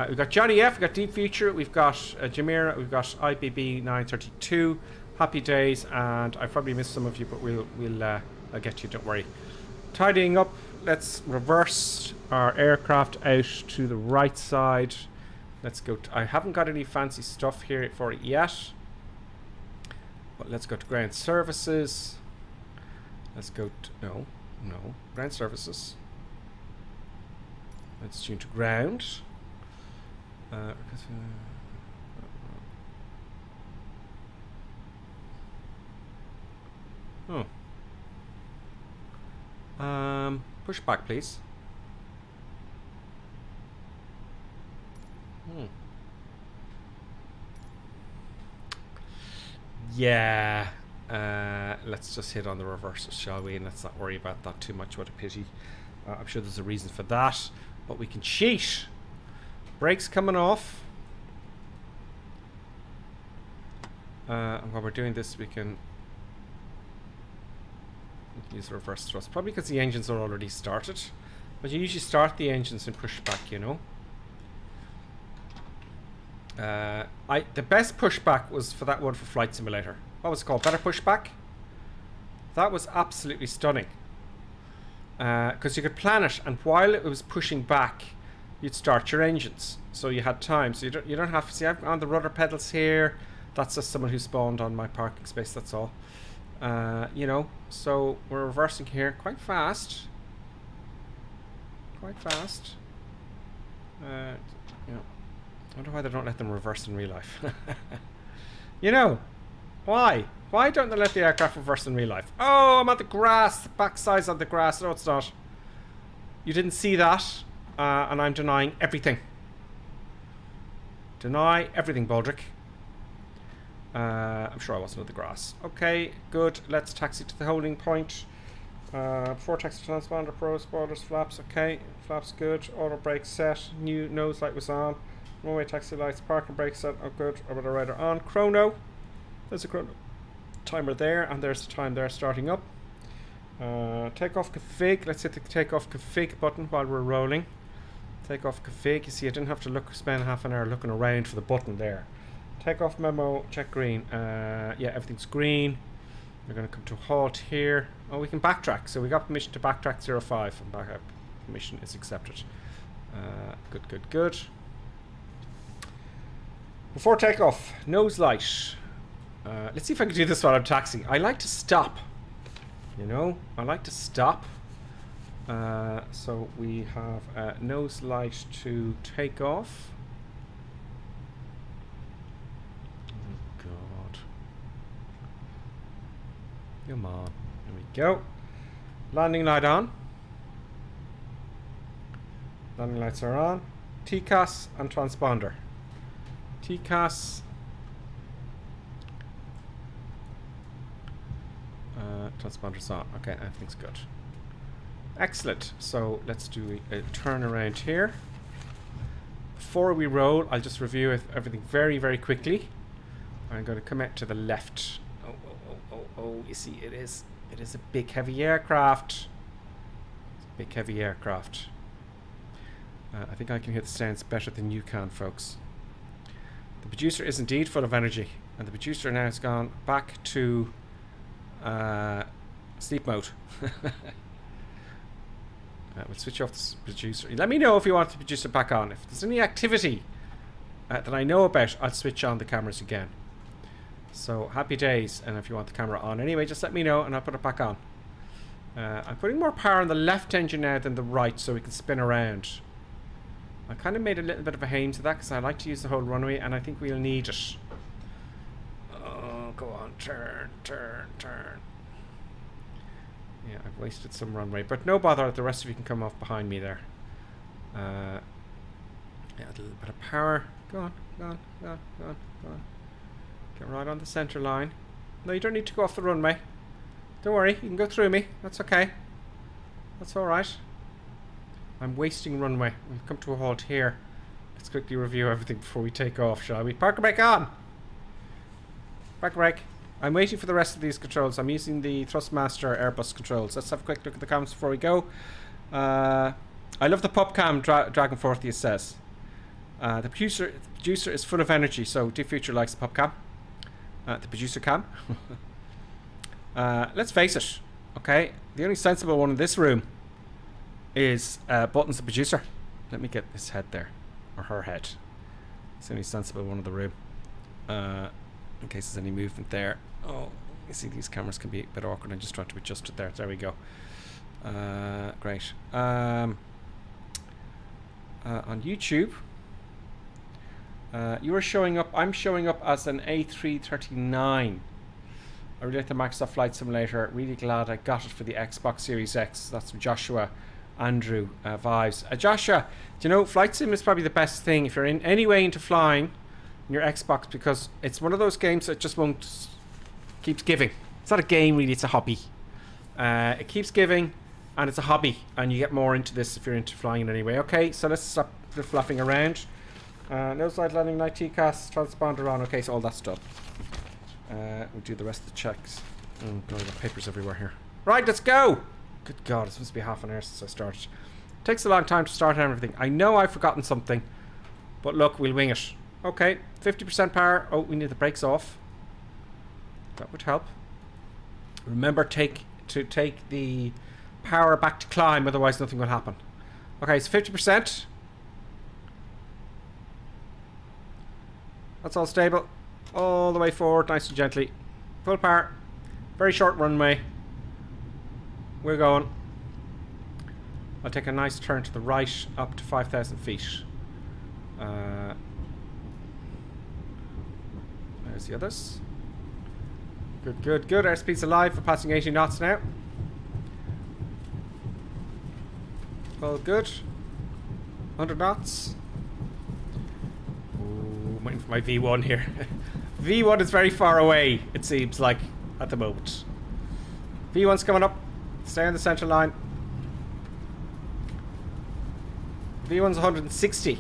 S1: We've got Johnny F. We've got Deep Future. We've got Jamira. We've got IBB 932. Happy days. And I probably missed some of you, but I'll get you. Don't worry. Tidying up. Let's reverse our aircraft out to the right side. Let's go. I haven't got any fancy stuff here for it yet. But let's go to ground services. Let's go to... No. Ground services. Let's tune to ground. Push back, please. Yeah. Let's just hit on the reversers, shall we? And let's not worry about that too much. What a pity. I'm sure there's a reason for that. But we can cheat. Brakes coming off. And while we're doing this, we can use the reverse thrust. Probably because the engines are already started. But you usually start the engines and push back, you know. The best pushback was for that one for Flight Simulator. What was it called? Better Pushback? That was absolutely stunning. Because you could plan it, and while it was pushing back, you'd start your engines. So you had time. So you don't have to see. I'm on the rudder pedals here. That's just someone who spawned on my parking space. That's all. You know. So we're reversing here quite fast. Quite fast. You know. I wonder why they don't let them reverse in real life. You know, why? Why don't they let the aircraft reverse in real life? Oh, I'm on the grass. The backside's on the grass. No, it's not. You didn't see that. And I'm denying everything. Deny everything, Baldrick. I'm sure I wasn't on the grass. Okay, good. Let's taxi to the holding point. Before taxi transponder, pro, spoilers, flaps. Okay, flaps good. Auto brake set. New nose light was on. Runway taxi lights, parking brake set. Oh, good. Orbiter rider on. Chrono. There's a chrono timer there, and there's the time there starting up. Takeoff config. Let's hit the takeoff config button while we're rolling. Takeoff config. You see, I didn't have to spend half an hour looking around for the button there. Takeoff memo. Check green. Yeah, everything's green. We're going to come to a halt here. Oh, we can backtrack. So we got permission to backtrack 05, and backup permission is accepted. Good, good, good. Before takeoff, nose light. Let's see if I can do this while I'm taxiing. I like to stop. You know, I like to stop. So we have nose light to take off. Oh God! Come on, here we go. Landing light on. Landing lights are on. TCAS and transponder. TCAS. Transponder's on. Okay, everything's good. Excellent. So let's do a turn around here. Before we roll, I'll just review everything very, very quickly. I'm going to come out to the left. Oh, you see, it is a big, heavy aircraft. It's a big, heavy aircraft. I think I can hear the sounds better than you can, folks. The producer is indeed full of energy, and the producer now has gone back to sleep mode. We'll switch off the producer. Let me know if you want the producer back on. If there's any activity that I know about, I'll switch on the cameras again. So happy days. And if you want the camera on anyway, just let me know and I'll put it back on. I'm putting more power on the left engine now than the right, so we can spin around. I kind of made a little bit of a hames of that because I like to use the whole runway, and I think we'll need it. Oh, go on, turn, turn, turn. Yeah, I've wasted some runway, but no bother. The rest of you can come off behind me there. Yeah, a little bit of power. Go on, go on, go on, go on, go on. Get right on the center line. No, you don't need to go off the runway. Don't worry, you can go through me. That's okay. That's all right. I'm wasting runway. We've come to a halt here. Let's quickly review everything before we take off, shall we? Parker brake on! Parker brake. I'm waiting for the rest of these controls. I'm using the Thrustmaster Airbus controls. Let's have a quick look at the comments before we go. I love the PubCam Dragon 40, it says. The producer is full of energy, so Deep Future likes the PubCam. The producer cam. Let's face it, okay? The only sensible one in this room is Buttons, the producer. Let me get his head there. Or her head. It's the only sensible one in the room. In case there's any movement there. Oh, you see these cameras can be a bit awkward. I'm just trying to adjust it there. There we go. Great. On YouTube, you are showing up. I'm showing up as an A330neo. I really like the Microsoft Flight Simulator. Really glad I got it for the Xbox Series X. That's from Joshua Andrew Vibes. Joshua, do you know, Flight Sim is probably the best thing if you're in any way into flying in your Xbox, because it's one of those games that just won't keeps giving. It's not a game really, it's a hobby. It keeps giving and it's a hobby, and you get more into this if you're into flying in any way. Okay, so let's stop fluffing around. No side landing, night TCAS, transponder on. Okay, so all that's done. We'll do the rest of the checks. Oh god, I've got papers everywhere here. Right, let's go! Good god, it's supposed to be half an hour since I started. It takes a long time to start everything. I know I've forgotten something, but look, we'll wing it. Okay, 50% power. Oh, we need the brakes off. That would help. Remember to take the power back to climb, otherwise nothing will happen. Okay, so 50%. That's all stable. All the way forward, nice and gently. Full power. Very short runway. We're going. I'll take a nice turn to the right, up to 5,000 feet. There's the others. Good, good, good. Airspeed's alive. We're passing 80 knots now. All good. 100 knots. Ooh, I'm waiting for my V1 here. V1 is very far away, it seems like, at the moment. V1's coming up. Stay on the central line. V1's 160.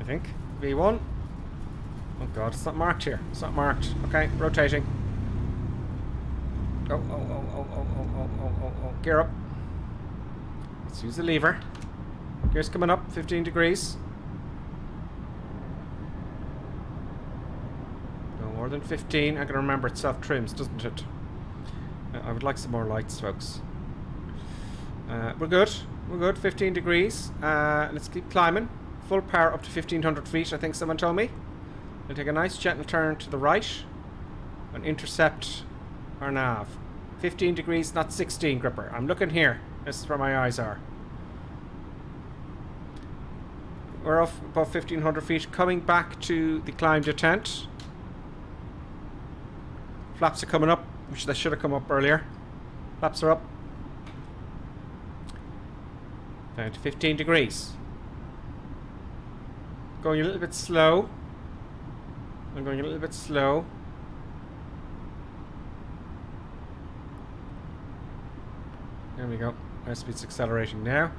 S1: I think. V1. Oh god, it's not marked here. It's not marked. Okay, rotating. Oh, oh, oh, oh, oh, oh, oh, oh, oh, oh. Gear up. Let's use the lever. Gear's coming up, 15 degrees. No more than 15. I can remember it self-trims, doesn't it? I would like some more lights, folks. We're good. We're good. 15 degrees. Let's keep climbing. Full power up to 1,500 feet, I think someone told me. We'll take a nice gentle turn to the right and intercept our nav. 15 degrees, not 16, Gripper. I'm looking here. This is where my eyes are. We're off above 1,500 feet, coming back to the climb detent. Flaps are coming up, which they should have come up earlier. Flaps are up. Down to 15 degrees. Going a little bit slow. I'm going a little bit slow. There we go. Airspeed's accelerating now.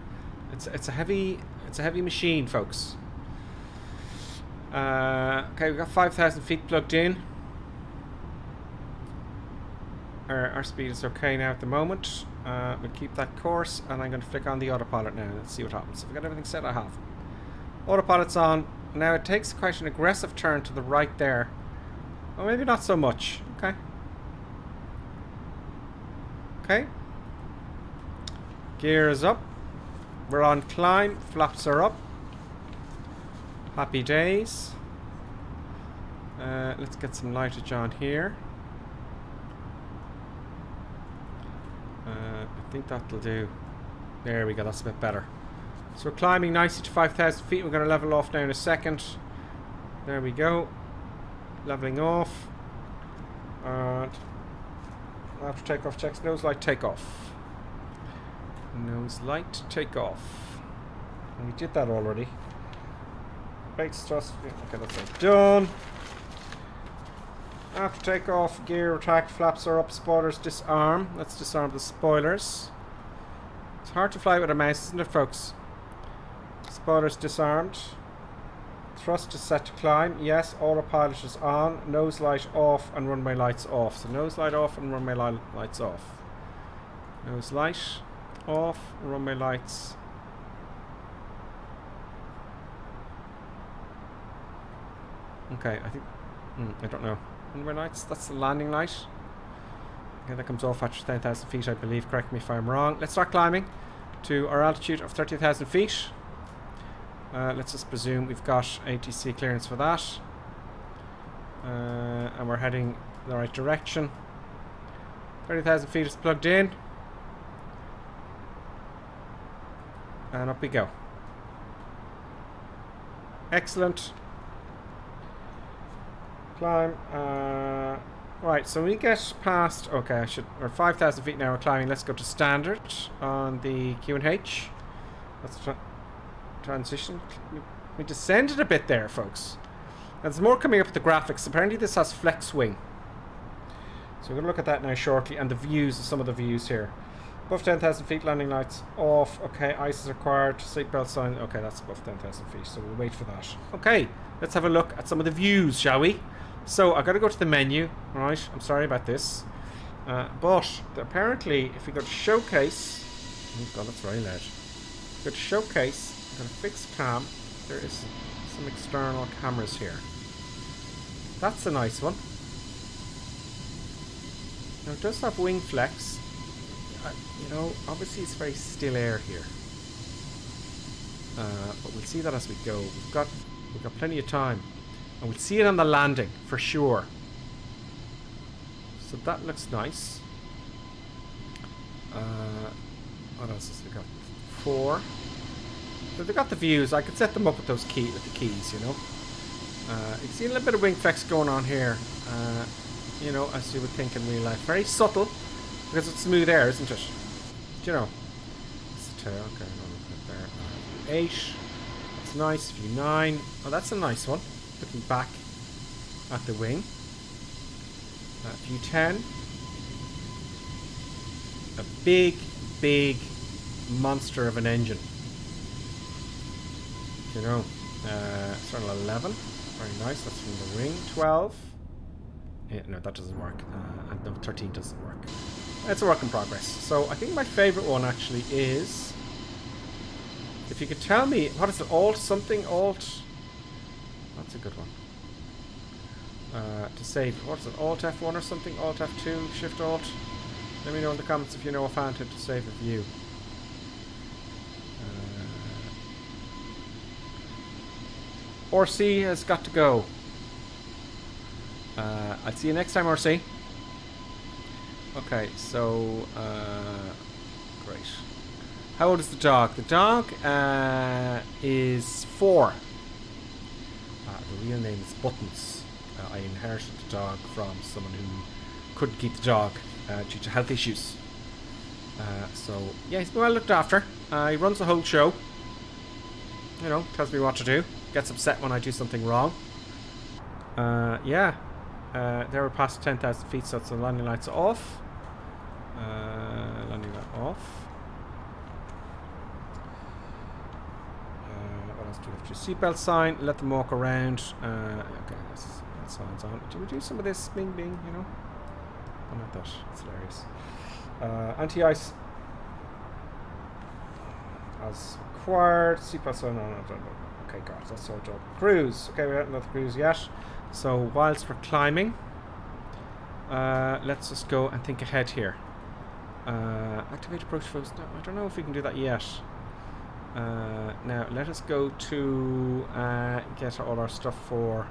S1: It's a heavy machine, folks. Okay, we've got 5,000 feet plugged in. Our speed is okay now at the moment. We'll keep that course, and I'm going to flick on the autopilot now. Let's see what happens. If I got everything set, I have. Autopilot's on. Now it takes quite an aggressive turn to the right there. Well, maybe not so much. Okay. Okay. Gear is up. We're on climb. Flaps are up. Happy days. Let's get some lightage on here. I think that'll do. There we go. That's a bit better. So we're climbing nicely to 5,000 feet. We're going to level off now in a second. There we go. Leveling off. And after takeoff checks, nose light takeoff. Nose light takeoff. And we did that already. Brakes thrust. Okay, that's all done. After takeoff, gear retract, flaps are up, spoilers disarm. Let's disarm the spoilers. It's hard to fly with a mouse, isn't it, folks? Spoilers disarmed. Thrust is set to climb. Yes, autopilot is on. Nose light off and runway lights off. So nose light off and runway lights off. Nose light off, runway lights. Okay, I think... I don't know. Runway lights, that's the landing light. Okay, that comes off after 10,000 feet, I believe. Correct me if I'm wrong. Let's start climbing to our altitude of 30,000 feet. Let's just presume we've got ATC clearance for that. And we're heading the right direction. 30,000 feet is plugged in. And up we go. Excellent. Climb. Right, so we get past... Okay, we're 5,000 feet now, we're climbing. Let's go to standard on the Q&H. Let's transition. We descended a bit there, folks. And there's more coming up with the graphics. Apparently this has flex wing. So we're going to look at that now shortly. And the views, some of the views here. Above 10,000 feet, landing lights off. Okay, ice is required. Seatbelt sign. Okay, that's above 10,000 feet, so we'll wait for that. Okay, let's have a look at some of the views, shall we? So I've got to go to the menu. Alright, I'm sorry about this. But apparently, if we go to showcase... Oh god, that's very loud. Go to showcase, I'm going to fix cam. There is some external cameras here. That's a nice one. Now it does have wing flex. You know, obviously it's very still air here. But we'll see that as we go. We've got plenty of time. And we'll see it on the landing, for sure. So that looks nice. What else has we got? 4. So they've got the views. I could set them up with those with the keys, you know. You can see a little bit of wing flex going on here. You know, as you would think in real life. Very subtle, because it's smooth air, isn't it? Do you know? It's the tail. Okay, I'm going to put there. 8. That's nice. View 9. Oh, that's a nice one. Looking back at the wing. View 10. A big monster of an engine. You know, External 11. Very nice. That's from the wing. 12. Yeah, no, that doesn't work. And no, 13 doesn't work. It's a work in progress. So I think my favourite one actually is... If you could tell me, what is it? Alt something? Alt... That's a good one. To save, what is it? Alt F1 or something? Alt F2? Shift Alt? Let me know in the comments if you know a phantom to save a view. RC has got to go. I'll see you next time, RC. Okay, so great. How old is the dog? The dog is 4. The real name is Buttons. I inherited the dog from someone who couldn't keep the dog due to health issues. So yeah, he's been well looked after. He runs the whole show. You know, tells me what to do. Gets upset when I do something wrong. Yeah. There we're past 10,000 feet, so it's the landing lights off. Landing light off. What else do we have to do? Seatbelt sign, let them walk around. Okay, that sign's on. Do we do some of this bing bing, you know? I like that. That's hilarious. Anti-ice as required. Seatbelt sign on. I don't know. Okay, God, that's our job. Cruise. Okay, we haven't got the cruise yet. So whilst we're climbing, let's just go and think ahead here. Activate approach focus. No, I don't know if we can do that yet. Now let us go to get all our stuff for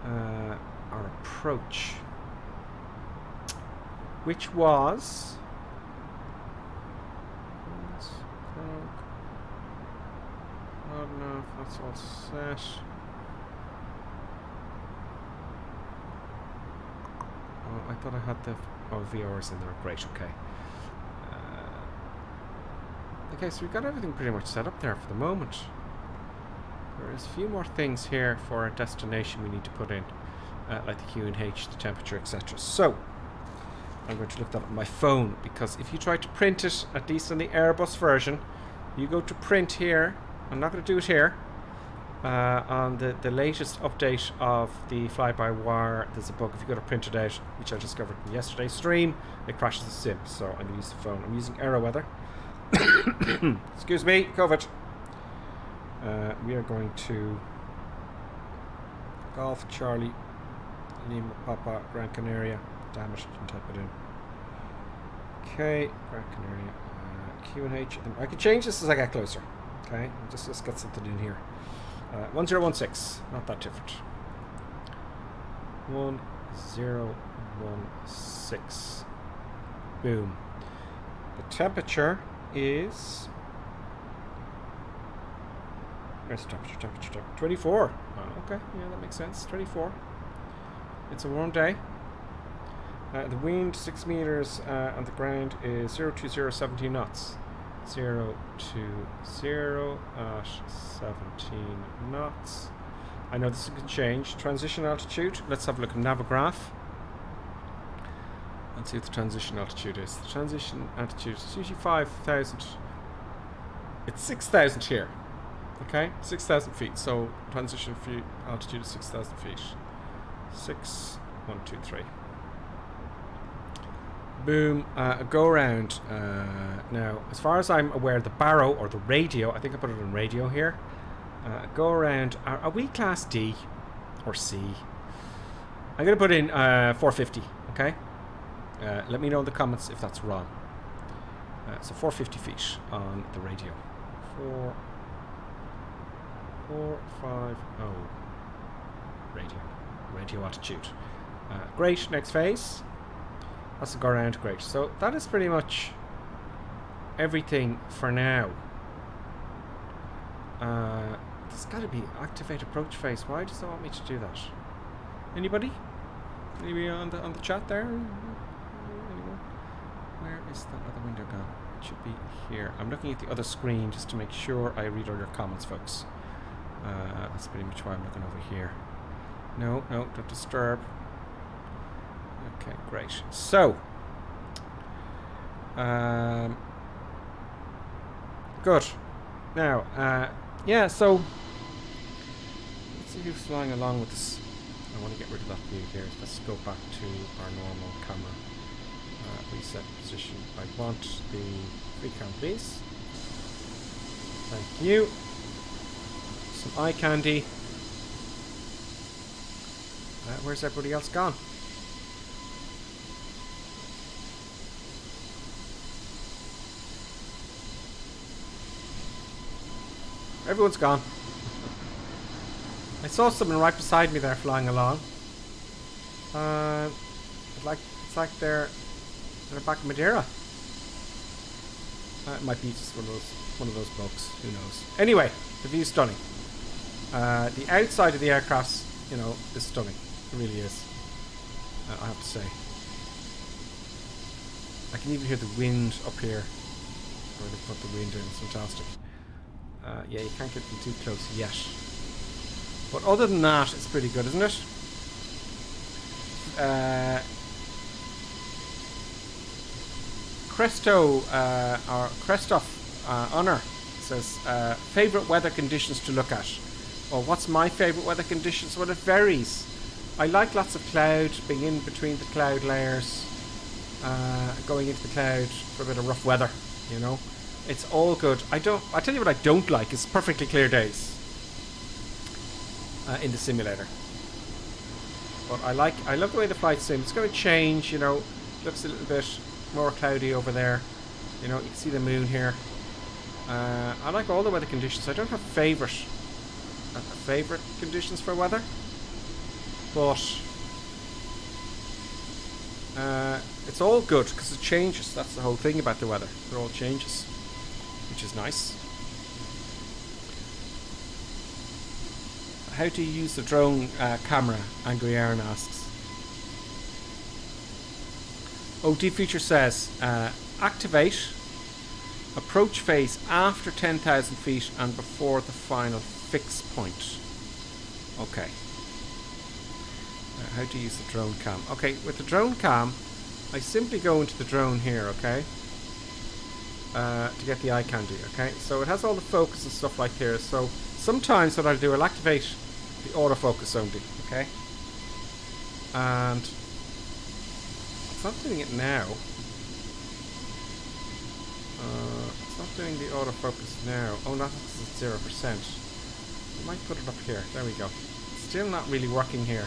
S1: our approach, which was not enough. That's all set. Oh, I thought I had the VRs in there. Great, okay. Okay, so we've got everything pretty much set up there for the moment. There is a few more things here for our destination we need to put in, like the Q&H, the temperature, etc. So, I'm going to look that up on my phone, because if you try to print it, at least on the Airbus version, you go to print here. I'm not going to do it here. On the latest update of the fly-by-wire, there's a bug. If you go to print it out, which I discovered in yesterday's stream, it crashes the sim. So I'm going to use the phone. I'm using AeroWeather. Excuse me, COVID. We are going to Golf Charlie Lima Papa Gran Canaria. Damn it, didn't type it in. Okay, Gran Canaria. Q&H. I can change this as I get closer. Okay, just get something in here. 1016, not that different. 1016. Boom. The temperature is. Where's the temperature? 24. Oh, okay, yeah, that makes sense. 24. It's a warm day. The wind 6 meters on the ground is 020 knots. 020 at 17 knots. I know this can change. Transition altitude. Let's have a look at Navigaph. Let's see what the transition altitude is. The transition altitude is usually 5,000. It's 6,000 here. Okay, 6,000 feet. So transition altitude is 6,000 feet. 6, 1, 2, 3. Boom. A go around. Now, as far as I'm aware, the barrow or the radio, I think I put it on radio here. Go around. Are we class D or C? I'm going to put in 450. Okay. Let me know in the comments if that's wrong. So 450 feet on the radio. 450 radio altitude. Great. Next phase. That's a go around. Great. So that is pretty much everything for now. There's got to be activate approach phase. Why does it want me to do that? Anybody? Anybody on the chat there? Anyone? Where is that other window gone? It should be here. I'm looking at the other screen just to make sure I read all your comments, folks. That's pretty much why I'm looking over here. No, don't disturb. Okay, great. So, good. Now, yeah, so, let's see who's flying along with this. I want to get rid of that view here. Let's go back to our normal camera. Reset position. I want the free cam, please. Thank you. Some eye candy. Where's everybody else gone? Everyone's gone. I saw someone right beside me there flying along. It's like they're back in Madeira. It might be just one of those bugs. Who knows? Anyway, the view's stunning. The outside of the aircraft, is stunning. It really is. I have to say. I can even hear the wind up here. Where they put the wind in. It's fantastic. Yeah, you can't get them too close yet. But other than that, it's pretty good, isn't it? Christoph Honor says, favourite weather conditions to look at. Well, what's my favourite weather conditions? Well, it varies. I like lots of cloud, being in between the cloud layers, going into the cloud for a bit of rough weather, It's all good. I tell you what I don't like is perfectly clear days in the simulator. But I love the way the flight sim. It's going to change, looks a little bit more cloudy over there. You can see the moon here. I like all the weather conditions. I don't have favorite conditions for weather, but it's all good because it changes. That's the whole thing about the weather. It all changes, which is nice. How do you use the drone camera? Angry Aaron asks. Deep Future says activate approach phase after 10,000 feet and before the final fix point. Okay. How to use the drone cam? Okay, with the drone cam, I simply go into the drone here, okay? To get the eye candy, okay? So it has all the focus and stuff like here. So sometimes what I'll do, I'll activate the autofocus only, okay? And it's not doing it now. It's not doing the autofocus now. Oh, that's at 0%. I might put it up here. There we go. Still not really working here.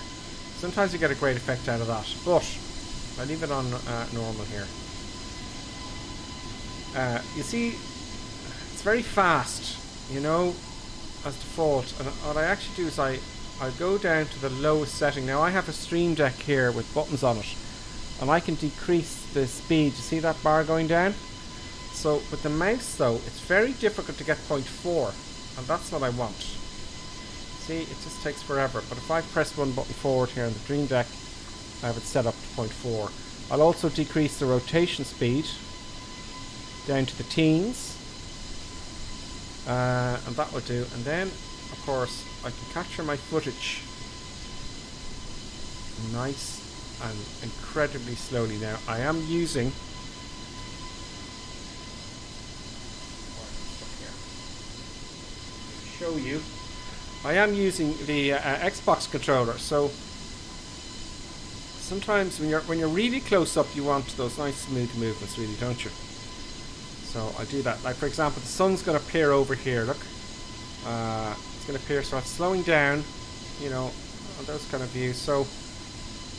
S1: Sometimes you get a great effect out of that, but I leave it on normal here. You see, it's very fast, you know, as default. And what I actually do is I go down to the lowest setting. Now I have a Stream Deck here with buttons on it, and I can decrease the speed. You see that bar going down? So with the mouse though, it's very difficult to get 0.4, and that's what I want. See, it just takes forever. But if I press one button forward here on the Stream Deck, I have it set up to 0.4. I'll also decrease the rotation speed down to the teens, and that will do. And then of course I can capture my footage nice and incredibly slowly. Now I am using show you I am using the Xbox controller, so sometimes when you're really close up you want those nice smooth movements, really, don't you? So I do that. Like for example, the sun's going to appear over here. Look, it's going to appear, so it's slowing down, you know, on those kind of views. So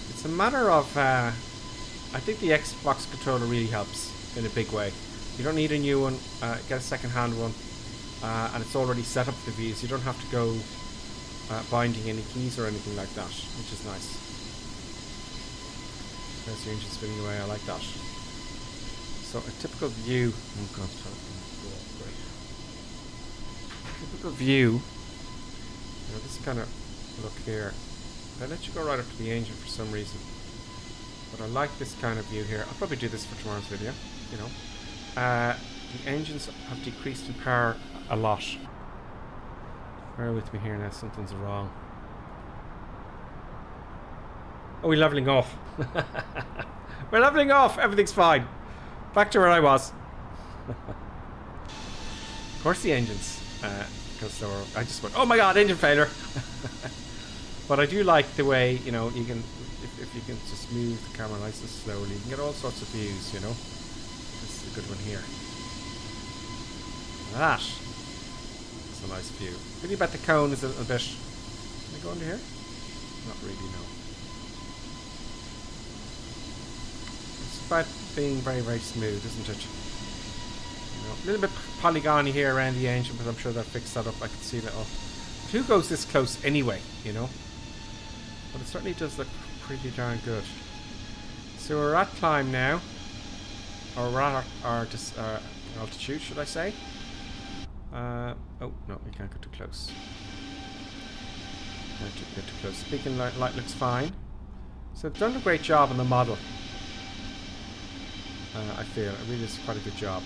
S1: it's a matter of I think the Xbox controller really helps in a big way. You don't need a new one. Get a second-hand one, and it's already set up for the views. You don't have to go binding any keys or anything like that, which is nice. There's the engine spinning away. I like that. So a typical view. Oh God, great. Typical view. You know, this kind of look here. They let you go right up to the engine for some reason, but I like this kind of view here. I'll probably do this for tomorrow's video. You know, the engines have decreased in power a lot. Bear with me here now. Something's wrong. Oh, we're leveling off. We're leveling off. Everything's fine. Back to where I was. Of course the engines go slower. I just went, oh my god, engine failure. But I do like the way, you know, you can, if you can just move the camera nice and slowly, you can get all sorts of views, you know. This is a good one here. That is a nice view. Really about the cone is a little bit. Can I go under here? Not really, no. It's about being very, very smooth, isn't it? You know, a little bit polygony here around the engine, but I'm sure they'll fix that up. I can see a little. Who goes this close anyway, you know? But it certainly does look pretty darn good. So we're at climb now, or we're at our altitude, should I say? Oh no, we can't go too close. Can't get too close. Speaking light looks fine. So they've done a great job on the model. I feel it really is quite a good job.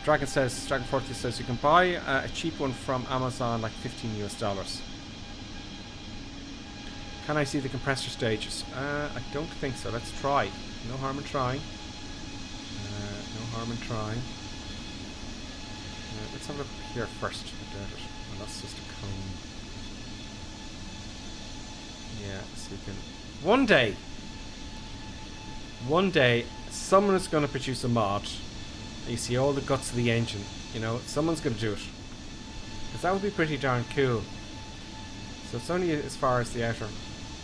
S1: Dragon 40 says you can buy a cheap one from Amazon, like $15 US. Can I see the compressor stages? I don't think so. Let's try. No harm in trying. No harm in trying. Let's have a look here first. Well, that's just a cone. Yeah, so you can. One day, someone is going to produce a mod. You see all the guts of the engine, you know, someone's going to do it, because that would be pretty darn cool. So it's only as far as the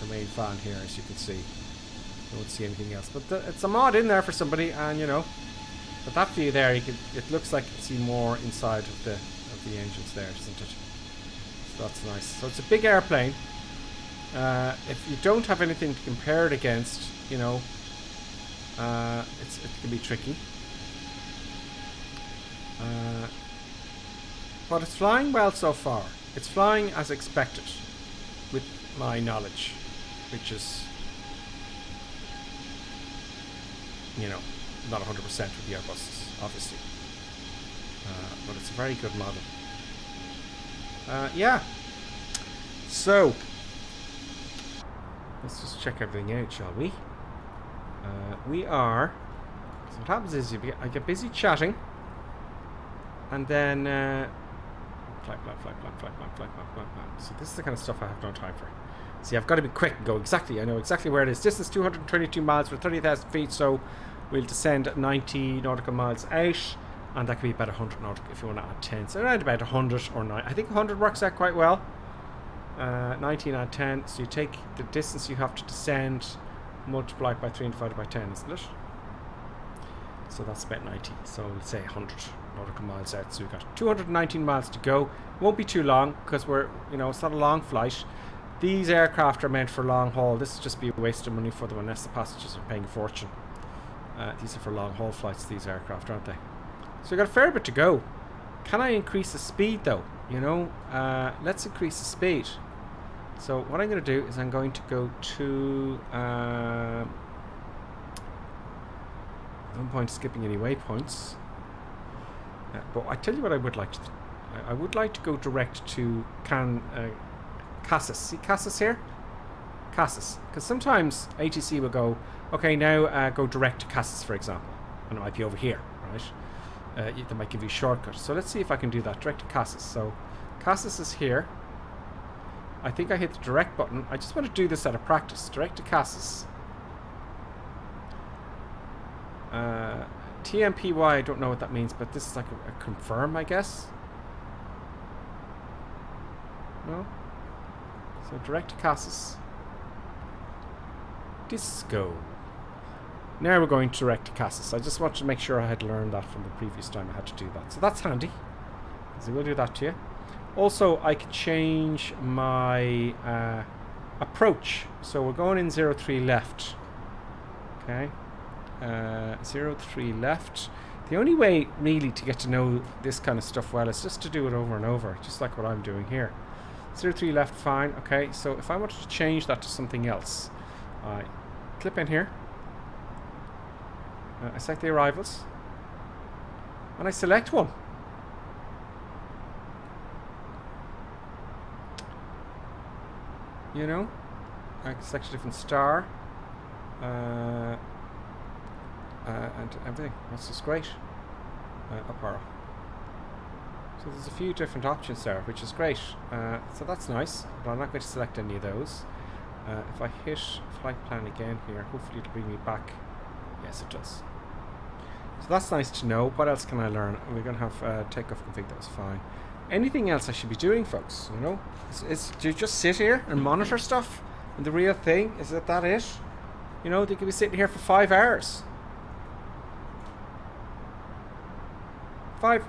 S1: main fan here, as you can see. You won't see anything else, but it's a mod in there for somebody, and you know, but that view there, it looks like you can see more inside of the engines there, doesn't it? So that's nice. So it's a big airplane. If you don't have anything to compare it against, you know, it can be tricky. But it's flying well so far. It's flying as expected, with my knowledge, which is, you know, not 100% with the Airbus, obviously. But it's a very good model. Yeah. So, Let's just check everything out, shall we? We are... So what happens is I get busy chatting, and then... flight plan. So this is the kind of stuff I have no time for. See, I've got to be quick and go exactly. I know exactly where it is. Distance 222 miles for 30,000 feet, so we'll descend 90 nautical miles out, and that could be about 100 nautical if you want to add 10. So around about 100 or 9. I think 100 works out quite well. 19 add 10, so you take the distance you have to descend, multiply it by 3 and divide by 10, isn't it? So that's about 90. So we'll say 100 nautical miles out. So we've got 219 miles to go. Won't be too long because we're, you know, it's not a long flight. These aircraft are meant for long haul. This would just be a waste of money for them unless the passengers are paying a fortune. These are for long haul flights, these aircraft, aren't they? So we've got a fair bit to go. Can I increase the speed though? You know, let's increase the speed. So what I'm going to do is I'm going to go to... no point skipping any waypoints. But I tell you what I would like to... I would like to go direct to Cassis. See Cassis here? Cassis. Because sometimes ATC will go, okay, now go direct to Cassis, for example. And it might be over here, right? They might give you a shortcut. So let's see if I can do that. Direct to Cassis. So Cassis is here. I think I hit the direct button. I just want to do this out of practice. Direct to Cassis. TMPY, I don't know what that means, but this is like a confirm, I guess. No? So direct to Cassis. Disco. Now we're going direct to Cassis. I just wanted to make sure I had learned that from the previous time I had to do that. So that's handy. So we'll do that to you. Also, I can change my approach. So we're going in 03 left. Okay. 03 left. The only way really to get to know this kind of stuff well is just to do it over and over, just like what I'm doing here. 03 left, fine. Okay, so if I wanted to change that to something else, I clip in here, I select the arrivals, and I select one. You know, I can select a different star. And everything. That's just great. Up arrow. So there's a few different options there, which is great. So that's nice, but I'm not going to select any of those. If I hit flight plan again here, hopefully it'll bring me back. Yes, it does. So that's nice to know. What else can I learn? We're going to have takeoff config. That was fine. Anything else I should be doing, folks? You know, do you just sit here and monitor stuff? And the real thing is that it? You know, they could be sitting here for 5 hours. 5,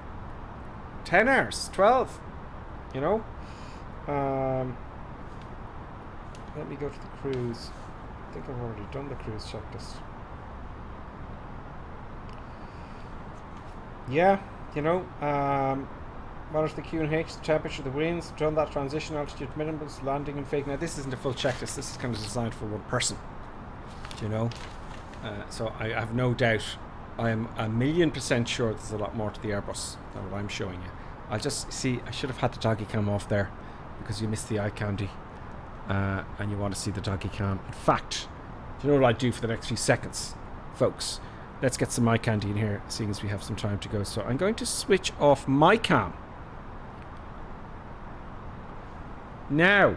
S1: 10 hours, 12, you know. Let me go to the cruise. I think I've already done the cruise checklist. Yeah, you know, monitor the QNH, the temperature, the winds, done that, transition, altitude, minimums, landing and fake. Now this isn't a full checklist, this is kind of designed for one person, you know. So I have no doubt, I am 1,000,000% sure there's a lot more to the Airbus than what I'm showing you. I'll just see, I should have had the doggy cam off there because you missed the eye candy and you want to see the doggy cam. In fact, do you know what I'd do for the next few seconds, folks? Let's get some eye candy in here, seeing as we have some time to go. So I'm going to switch off my cam. Now,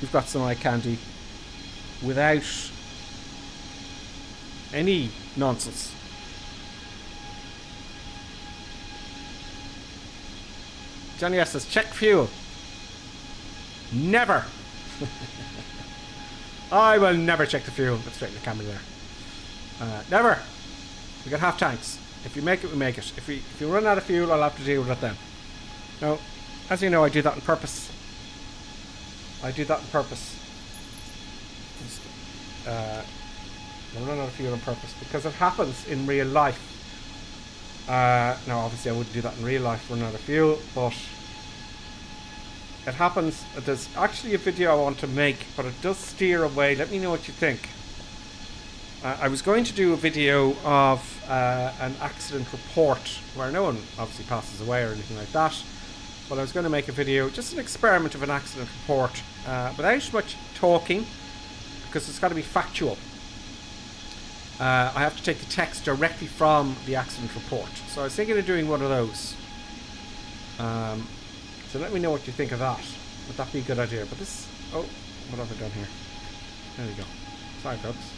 S1: we've got some eye candy without any nonsense. Johnny S says, check fuel. Never. I will never check the fuel. Let's straighten the camera there. Never. We got half tanks. If you make it, we make it. If you run out of fuel, I'll have to deal with it then. Now, as you know, I do that on purpose. I do that on purpose. I run out of fuel on purpose because it happens in real life. Now, obviously, I wouldn't do that in real life, run out of fuel, but it happens. There's actually a video I want to make, but it does steer away. Let me know what you think. I was going to do a video of an accident report where no one obviously passes away or anything like that, But I was going to make a video, just an experiment of an accident report, without much talking, because it's got to be factual. I have to take the text directly from the accident report. So I was thinking of doing one of those. So let me know what you think of that. Would that be a good idea? But this... Oh, what have I done here? There we go. Sorry, folks.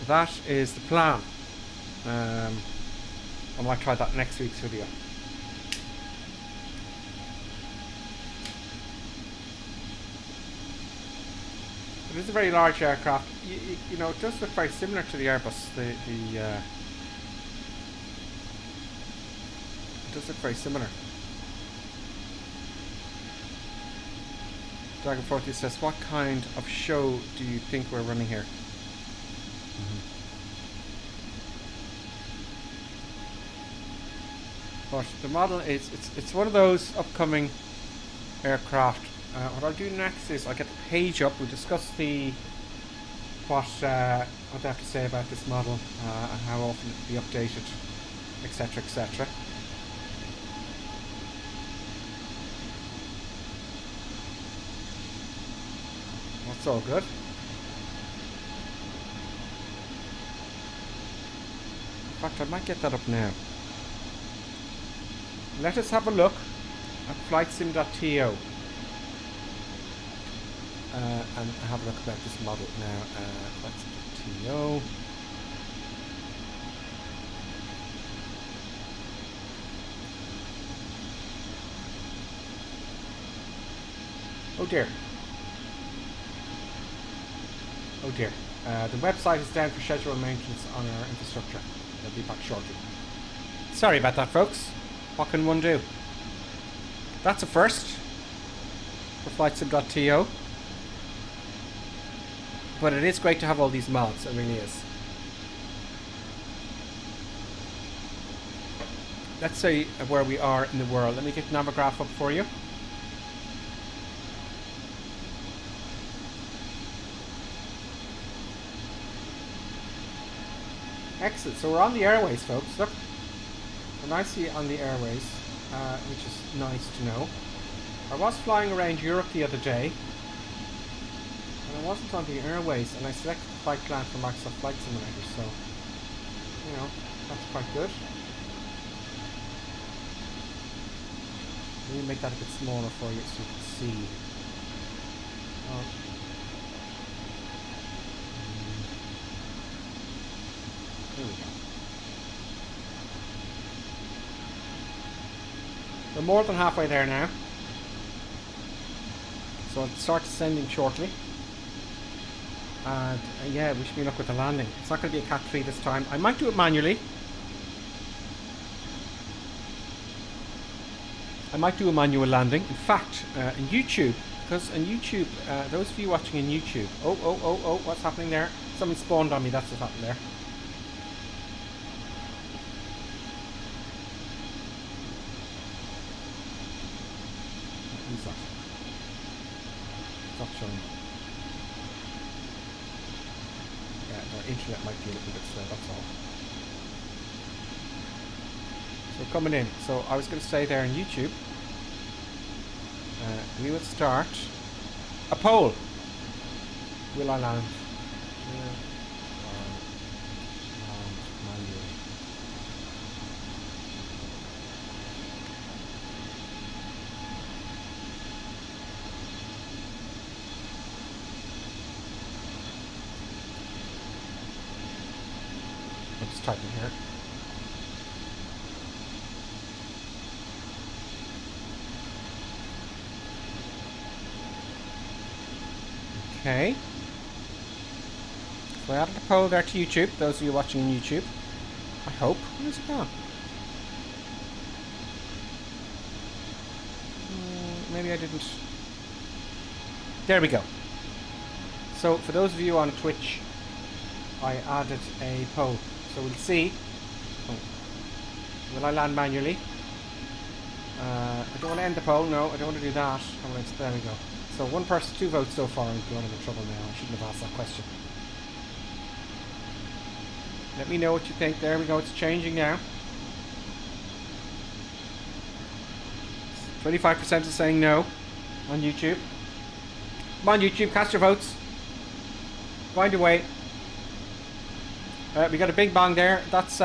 S1: That is the plan. I might try that next week's video. It is a very large aircraft. You know, it does look very similar to the Airbus. It does look very similar. Dragon 40 says, what kind of show do you think we're running here? But the model is, it's one of those upcoming aircraft. What I'll do next is I'll get the page up. We'll discuss what they have to say about this model, and how often it will be updated, etc, etc. That's all good. In fact, I might get that up now. Let us have a look at flightsim.to. And have a look about this model now. Flightsim.to. Oh dear. Oh dear. The website is down for scheduled maintenance on our infrastructure. They'll be back shortly. Sorry about that, folks. What can one do? That's a first for flightsim.to. But it is great to have all these mods, it really is. Let's see where we are in the world. Let me get Navigraph up for you. Excellent, so we're on the airways, folks. Look, we're nicely on the airways, which is nice to know. I was flying around Europe the other day, and I wasn't on the airways, and I selected the flight plan for Microsoft Flight Simulator, so, you know, that's quite good. Let me make that a bit smaller for you so you can see. There we go. We're more than halfway there now. So I'll start descending shortly. And yeah, wish me luck with the landing. It's not going to be a Cat 3 this time. I might do it manually. I might do a manual landing. In fact, in YouTube, because in YouTube, those of you watching in YouTube, oh, what's happening there? Someone spawned on me, that's what happened there. Who's that? It's not showing. Yeah, their internet might be a little bit slow, that's all. So coming in. So I was going to say there in YouTube, we will start a poll. Will I land? Will I land manually? I'm just typing here. Okay. So I added a poll there to YouTube, those of you watching on YouTube. I hope. Where's it gone? Maybe I didn't. There we go. So for those of you on Twitch, I added a poll. So we'll see. Oh. Will I land manually? I don't want to end the poll. No, I don't want to do that. There we go. So one person, 2 votes so far. I'm going into trouble now. I shouldn't have asked that question. Let me know what you think. There we go. It's changing now. 25% is saying no on YouTube. Come on, YouTube, cast your votes. Find a way. We got a big bang there. That's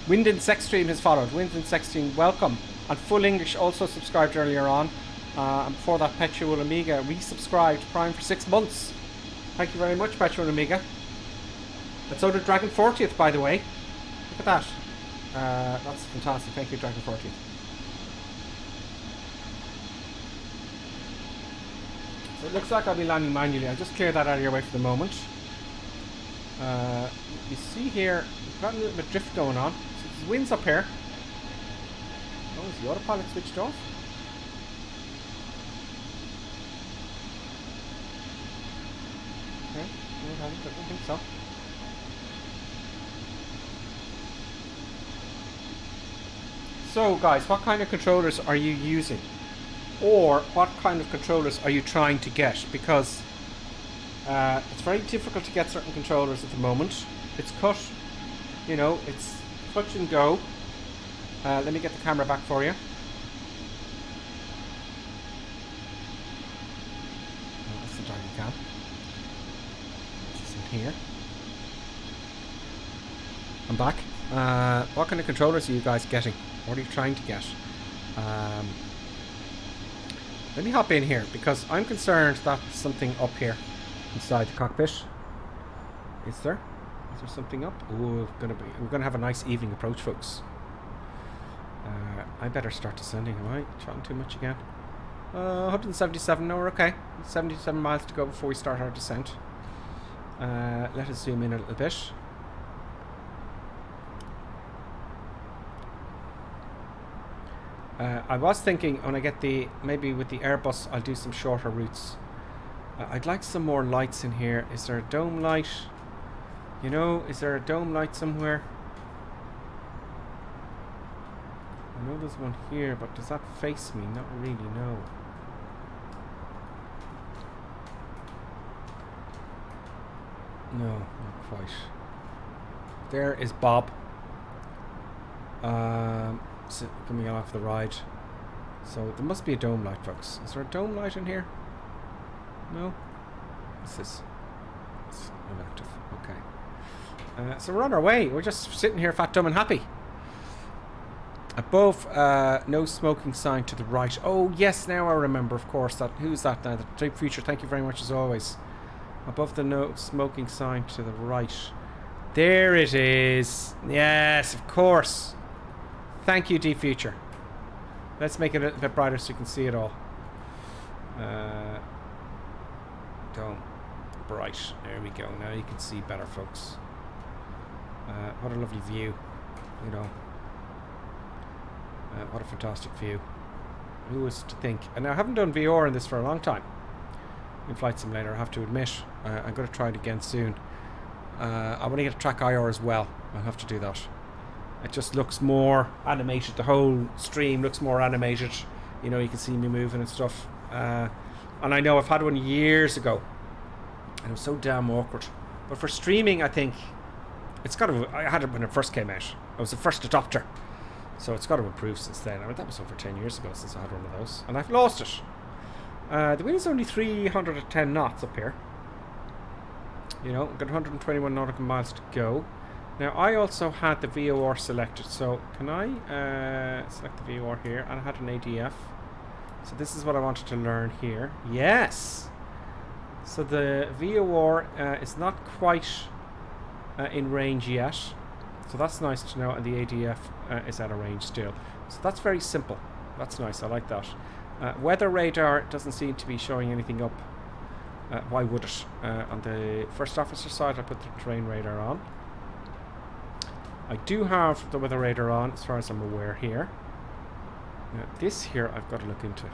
S1: Wind and Sex Stream has followed. Wind and Sex Stream, welcome. And Full English also subscribed earlier on. And before that, Petual Amiga resubscribed Prime for 6 months. Thank you very much, Petual Amiga. And so did Dragon 40th, by the way. Look at that. That's fantastic. Thank you, Dragon 40th. So it looks like I'll be landing manually. I'll just clear that out of your way for the moment. You see here, we've got a little bit of drift going on. So there's winds up here. Oh, is the autopilot switched off? Okay, no, I don't think so. So guys, what kind of controllers are you using? Or what kind of controllers are you trying to get? Because it's very difficult to get certain controllers at the moment. It's cut, you know, it's touch and go. Let me get the camera back for you. Oh, that's the driving cam. This isn't here. I'm back. What kind of controllers are you guys getting? What are you trying to get? Let me hop in here because I'm concerned that something up here inside the cockpit. Is there? Is there something up? Oh, we're gonna have a nice evening approach, folks. I better start descending. Am I chatting too much again? 177. No, we're okay. 77 miles to go before we start our descent. Let us zoom in a little bit. I was thinking when I get maybe with the Airbus I'll do some shorter routes. I'd like some more lights in here. Is there a dome light? You know, is there a dome light somewhere? I know there's one here, but does that face me? Not really, no. No, not quite. There is Bob. Coming off the ride. So there must be a dome light, folks. Is there a dome light in here? No? What's this? It's inactive. Okay. So we're on our way. We're just sitting here fat, dumb and happy. Above, no smoking sign to the right. Oh yes, now I remember, of course. That who's that now? The Deep Future, thank you very much as always. Above the no smoking sign to the right. There it is. Yes, of course. Thank you, Deep Future. Let's make it a bit brighter so you can see it all. Dome. Bright. There we go. Now you can see better, folks. What a lovely view. You know. What a fantastic view. Who was to think? And I haven't done VR in this for a long time. In Flight Simulator, I have to admit. I'm going to try it again soon. I want to get a track IR as well. I'll have to do that. It just looks more animated. The whole stream looks more animated. You know, you can see me moving and stuff. And I know I've had one years ago. And it was so damn awkward. But for streaming, I think it's got to... I had it when it first came out. I was the first adopter. So it's got to improve since then. I mean, that was over 10 years ago since I had one of those. And I've lost it. The wind is only 310 knots up here. You know, got 121 nautical miles to go. Now, I also had the VOR selected, so can I select the VOR here? And I had an ADF. So this is what I wanted to learn here. Yes! So the VOR is not quite in range yet. So that's nice to know, and the ADF is at a range still. So that's very simple. That's nice, I like that. Weather radar doesn't seem to be showing anything up. Why would it? On the first officer side, I put the terrain radar on. I do have the weather radar on, as far as I'm aware here. This here, I've got to look into.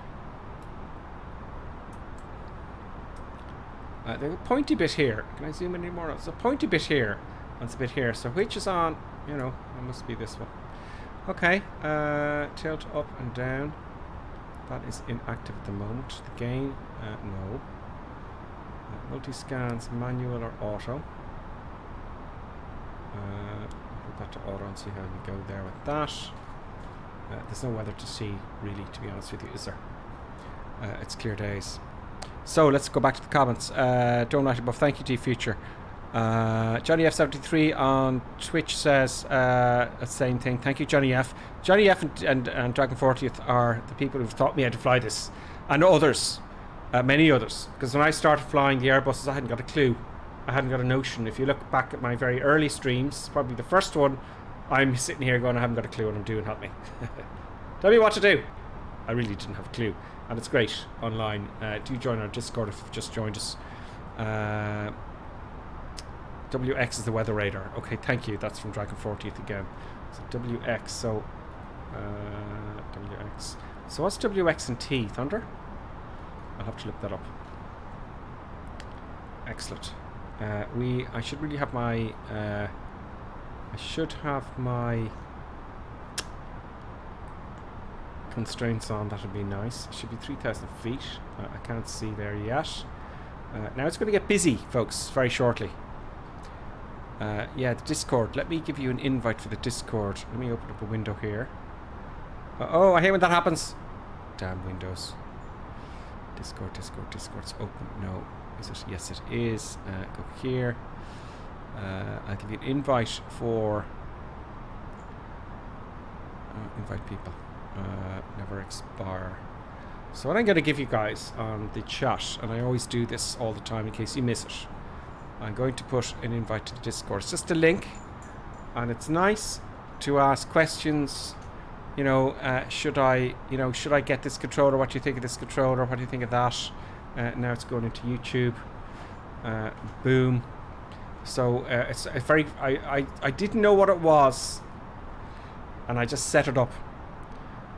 S1: There's a pointy bit here. Can I zoom in any more? There's a pointy bit here, and it's a bit here. So which is on? You know, it must be this one. Okay. Tilt up and down. That is inactive at the moment. The gain, no. Multi-scans, manual or auto. Put that to auto and see how we go there with that. There's no weather to see, really, to be honest with you, is there? It's clear days. So let's go back to the comments. Don't write above. Thank you, D Future. Johnny F73 on Twitch says the same thing. Thank you, Johnny F. Johnny F and Dragon 40th are the people who've taught me how to fly this, and others, many others. Because when I started flying the Airbuses, I hadn't got a clue. I hadn't got a notion. If you look back at my very early streams, probably the first one, I'm sitting here going, I haven't got a clue what I'm doing. Help me. Tell me what to do. I really didn't have a clue. And it's great online. Do join our Discord if you've just joined us. WX is the weather radar. Okay, thank you. That's from Dragon 40th again. So WX. So WX. So what's WX in T? Thunder? I'll have to look that up. Excellent. I should really have my. I should have my constraints on. That would be nice. It should be 3,000 feet. I can't see there yet. Now it's going to get busy, folks, very shortly. Yeah, the Discord. Let me give you an invite for the Discord. Let me open up a window here. Oh, I hate when that happens. Damn Windows. Discord's open. No. Is it? Yes, it is. Go here. I'll give you an invite for... invite people. Never expire. So what I'm going to give you guys on the chat, and I always do this all the time in case you miss it, I'm going to put an invite to the Discord. It's just a link, and it's nice to ask questions. You know, should I get this controller? What do you think of this controller? What do you think of that? Now it's going into YouTube. Boom. So it's a very. I didn't know what it was, and I just set it up.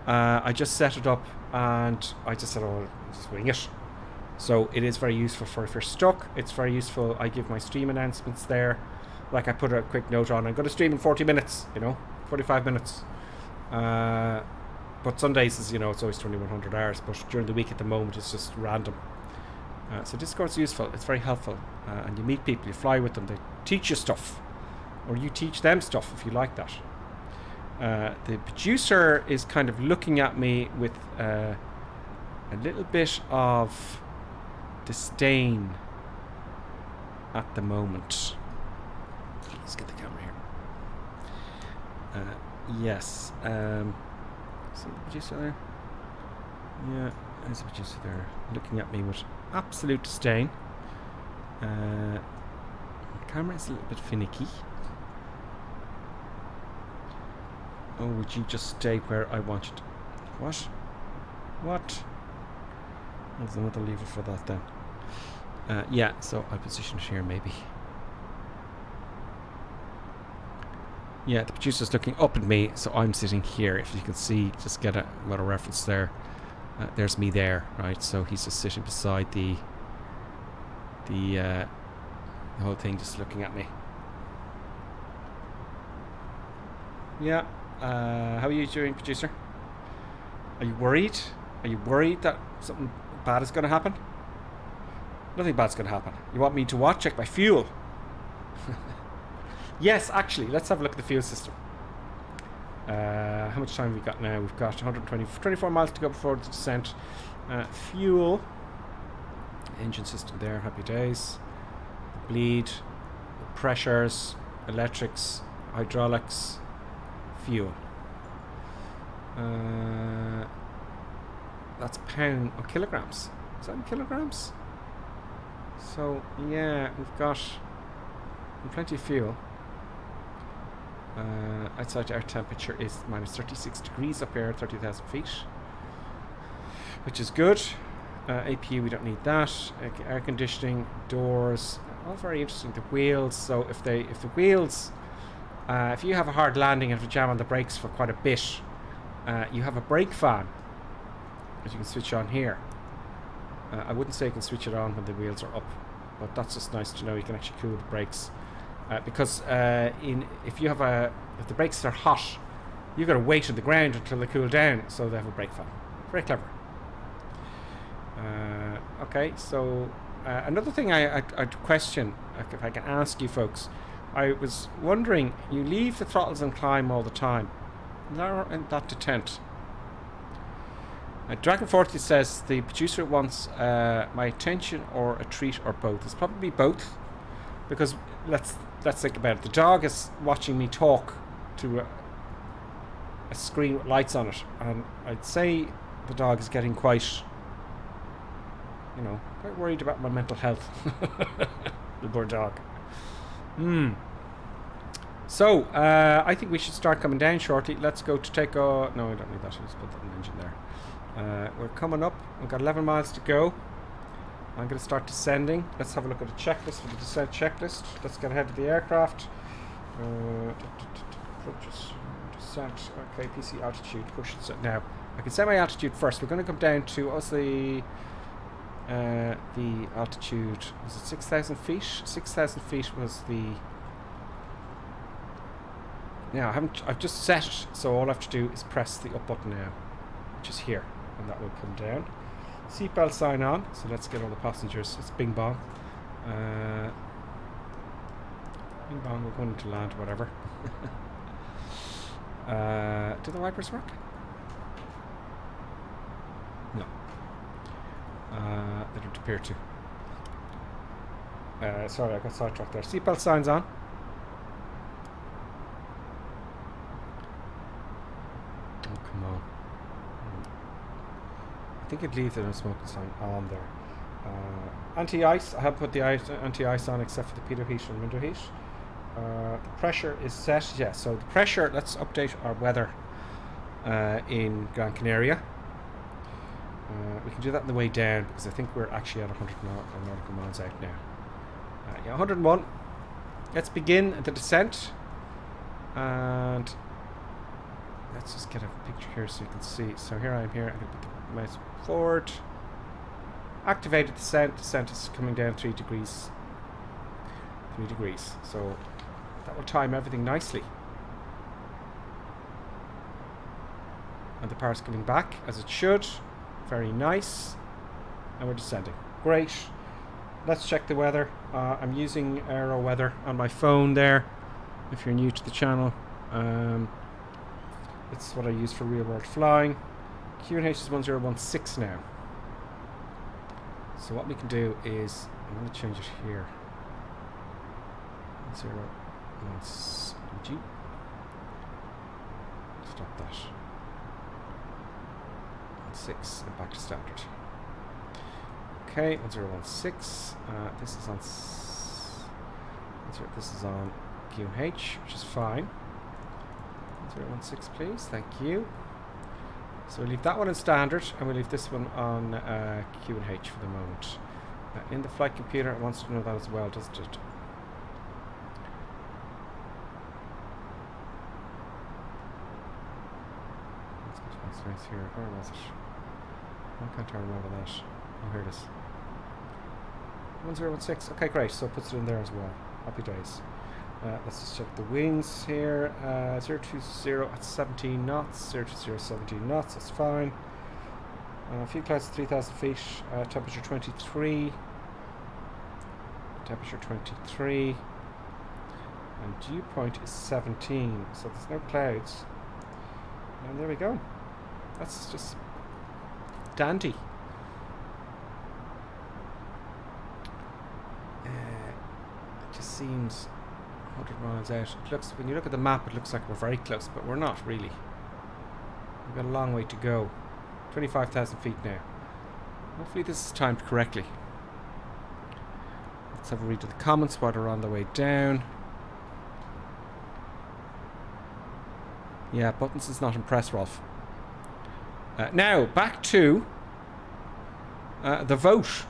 S1: I just set it up, and I just said, "Oh, just wing it." So it is very useful for if you're stuck. It's very useful. I give my stream announcements there. Like I put a quick note on. I'm going to stream in 40 minutes. 45 minutes. But Sundays is, it's always 2100 hours. But during the week at the moment, it's just random. So Discord's useful. It's very helpful. And you meet people. You fly with them. They teach you stuff. Or you teach them stuff if you like that. The producer is kind of looking at me with a little bit of disdain at the moment. Let's get the camera here. Yes. Is the producer there? Yeah, there's the producer there, looking at me with absolute disdain. The camera is a little bit finicky. Oh, would you just stay where I want you to? What? There's another lever for that then. Yeah, so I'll position it here maybe. Yeah, the producer's looking up at me, so I'm sitting here. If you can see, just get a reference there. There's me there, right? So he's just sitting beside the whole thing, just looking at me. Yeah. How are you doing, producer? Are you worried? Are you worried that something bad is going to happen? Nothing bad's going to happen. You want me to what? Check my fuel. Yes, actually, let's have a look at the fuel system. How much time have we got now? We've got 24 miles to go before the descent. Fuel. Engine system there, happy days. The bleed. The pressures. Electrics. Hydraulics. Fuel. That's pound or kilograms. Is that in kilograms? So yeah, we've got plenty of fuel. Outside air temperature is minus 36 degrees up here, 30,000 feet, which is good. APU, we don't need that. Air conditioning, doors, all very interesting. The wheels. So if the wheels, if you have a hard landing and have to jam on the brakes for quite a bit, you have a brake fan that you can switch on here. I wouldn't say you can switch it on when the wheels are up, but that's just nice to know. You can actually cool the brakes. Because if the brakes are hot, you've got to wait on the ground until they cool down, so they have a brake fan. Very clever. Okay, so another thing I'd question, if I can ask you folks, I was wondering, you leave the throttles on climb all the time. Lower and that to tent. Dragon 40 says the producer wants my attention or a treat or both. It's probably both, because let's think about it. The dog is watching me talk to a screen with lights on it, and I'd say the dog is getting quite, quite worried about my mental health. The poor dog. So, I think we should start coming down shortly. Let's go to Takeoff. No, I don't need that. Let's put that in the engine there. We're coming up. We've got 11 miles to go. I'm going to start descending. Let's have a look at the checklist for the descent checklist. Let's get ahead of the aircraft. Approaches, descent. Okay, PC altitude. Push it. Now, I can set my altitude first. We're going to come down to, the altitude. Was it 6,000 feet? 6,000 feet was the... Now, I've just set it, so all I have to do is press the up button now, which is here, and that will come down. Seatbelt sign on, so let's get all the passengers. It's bing bong. Bing bong, we're going to land, whatever. Do the wipers work? No. They don't appear to. Sorry, I got sidetracked there. Seatbelt signs on. I think it'd leave the no smoking sign on there. Anti-ice, I have put the anti-ice on except for the pitot heat and window heat. The pressure is set, yeah, so the pressure, let's update our weather in Gran Canaria. We can do that on the way down because I think we're actually at 100 nautical miles out now. Yeah, 101. Let's begin the descent. And let's just get a picture here so you can see. So here I am here. I'm going to put the mouse forward. Activated descent. Descent is coming down 3 degrees. 3 degrees. So that will time everything nicely. And the power's coming back as it should. Very nice. And we're descending. Great. Let's check the weather. I'm using Aero Weather on my phone there. If you're new to the channel. It's what I use for real world flying. QNH is 1016 now. So what we can do is, I'm going to change it here. 1016. Stop that. 6 and back to standard. Okay, 1016. This is on. This is on QNH, which is fine. 1016, please. Thank you. So we'll leave that one in standard, and we'll leave this one on QNH for the moment. In the flight computer, it wants to know that as well, doesn't it? Let's go to my space here. Where was it? Why can't I remember that? Oh, here it is. 1016. Okay, great. So it puts it in there as well. Happy days. Let's just check the wings here. 020 at 17 knots. 020 17 knots. That's fine. Fuel clouds at 3,000 feet. Temperature 23. Temperature 23. And dew point is 17. So there's no clouds. And there we go. That's just dandy. It just seems 100 miles out. It looks, when you look at the map, it looks like we're very close, but we're not really. We've got a long way to go. 25,000 feet now. Hopefully this is timed correctly. Let's have a read of the comments while we're on the way down. Yeah, Buttons is not impressed, Rolf. Now, back to the vote.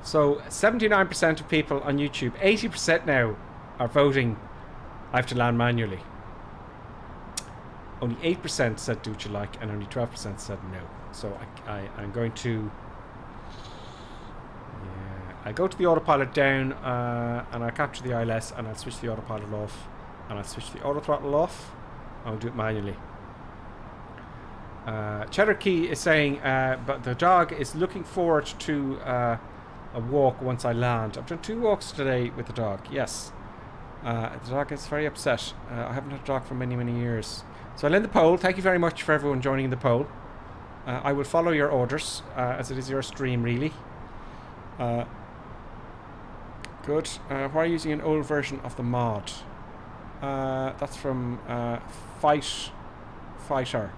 S1: So, 79% of people on YouTube, 80% now are voting I have to land manually. Only 8% said do what you like, and only 12% said no. So, I'm going to... Yeah, I go to the autopilot down, and I capture the ILS, and I'll switch the autopilot off, and I'll switch the auto throttle off. I'll do it manually. Cheddar Key is saying, but the dog is looking forward to a walk once I land. I've done 2 walks today with the dog, yes. The dog is very upset. I haven't had a dog for many, many years. So I'll end the poll. Thank you very much for everyone joining the poll. I will follow your orders, as it is your stream, really. Good. Why are you using an old version of the mod? That's from Fighter.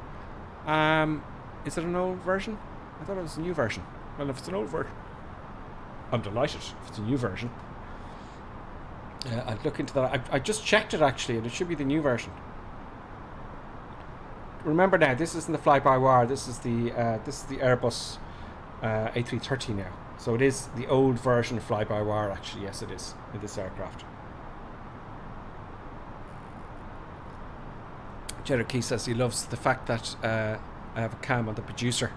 S1: Is it an old version? I thought it was a new version. Well, if it's an old version, I'm delighted. If it's a new version, I'd look into that. I just checked it actually, and it should be the new version. Remember now, this isn't the fly-by-wire. This is the Airbus A330neo. So it is the old version of fly-by-wire. Actually, yes, it is in this aircraft. Cherokee says he loves the fact that I have a cam on the producer.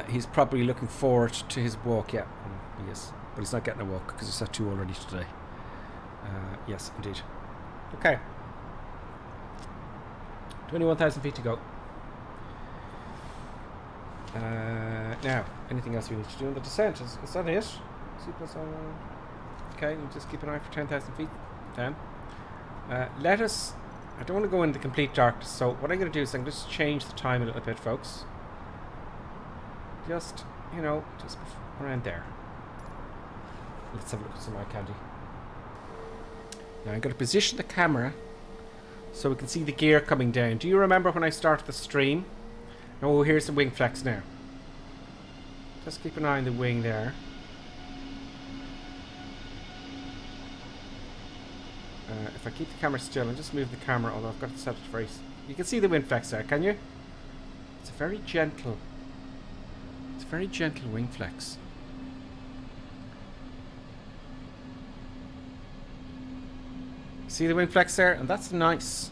S1: He's probably looking forward to his walk. Yeah, he is, but he's not getting a walk because he's at 2 already today. Yes, indeed. Okay. 21,000 feet to go. Now, anything else we need to do in the descent? Is that it? Okay, we'll just keep an eye for 10,000 feet then. Let us... I don't want to go into complete darkness, so what I'm going to do is I'm going to just change the time a little bit, folks. Just, you know, just around there. Let's have a look at some eye candy. Now I'm going to position the camera so we can see the gear coming down. Do you remember when I started the stream? Oh, here's the wing flex now. Just keep an eye on the wing there. If I keep the camera still and just move the camera, although I've got it set to very... You can see the wing flex there, can you? It's a very gentle... It's a very gentle wing flex. See the wing flex there? And that's nice.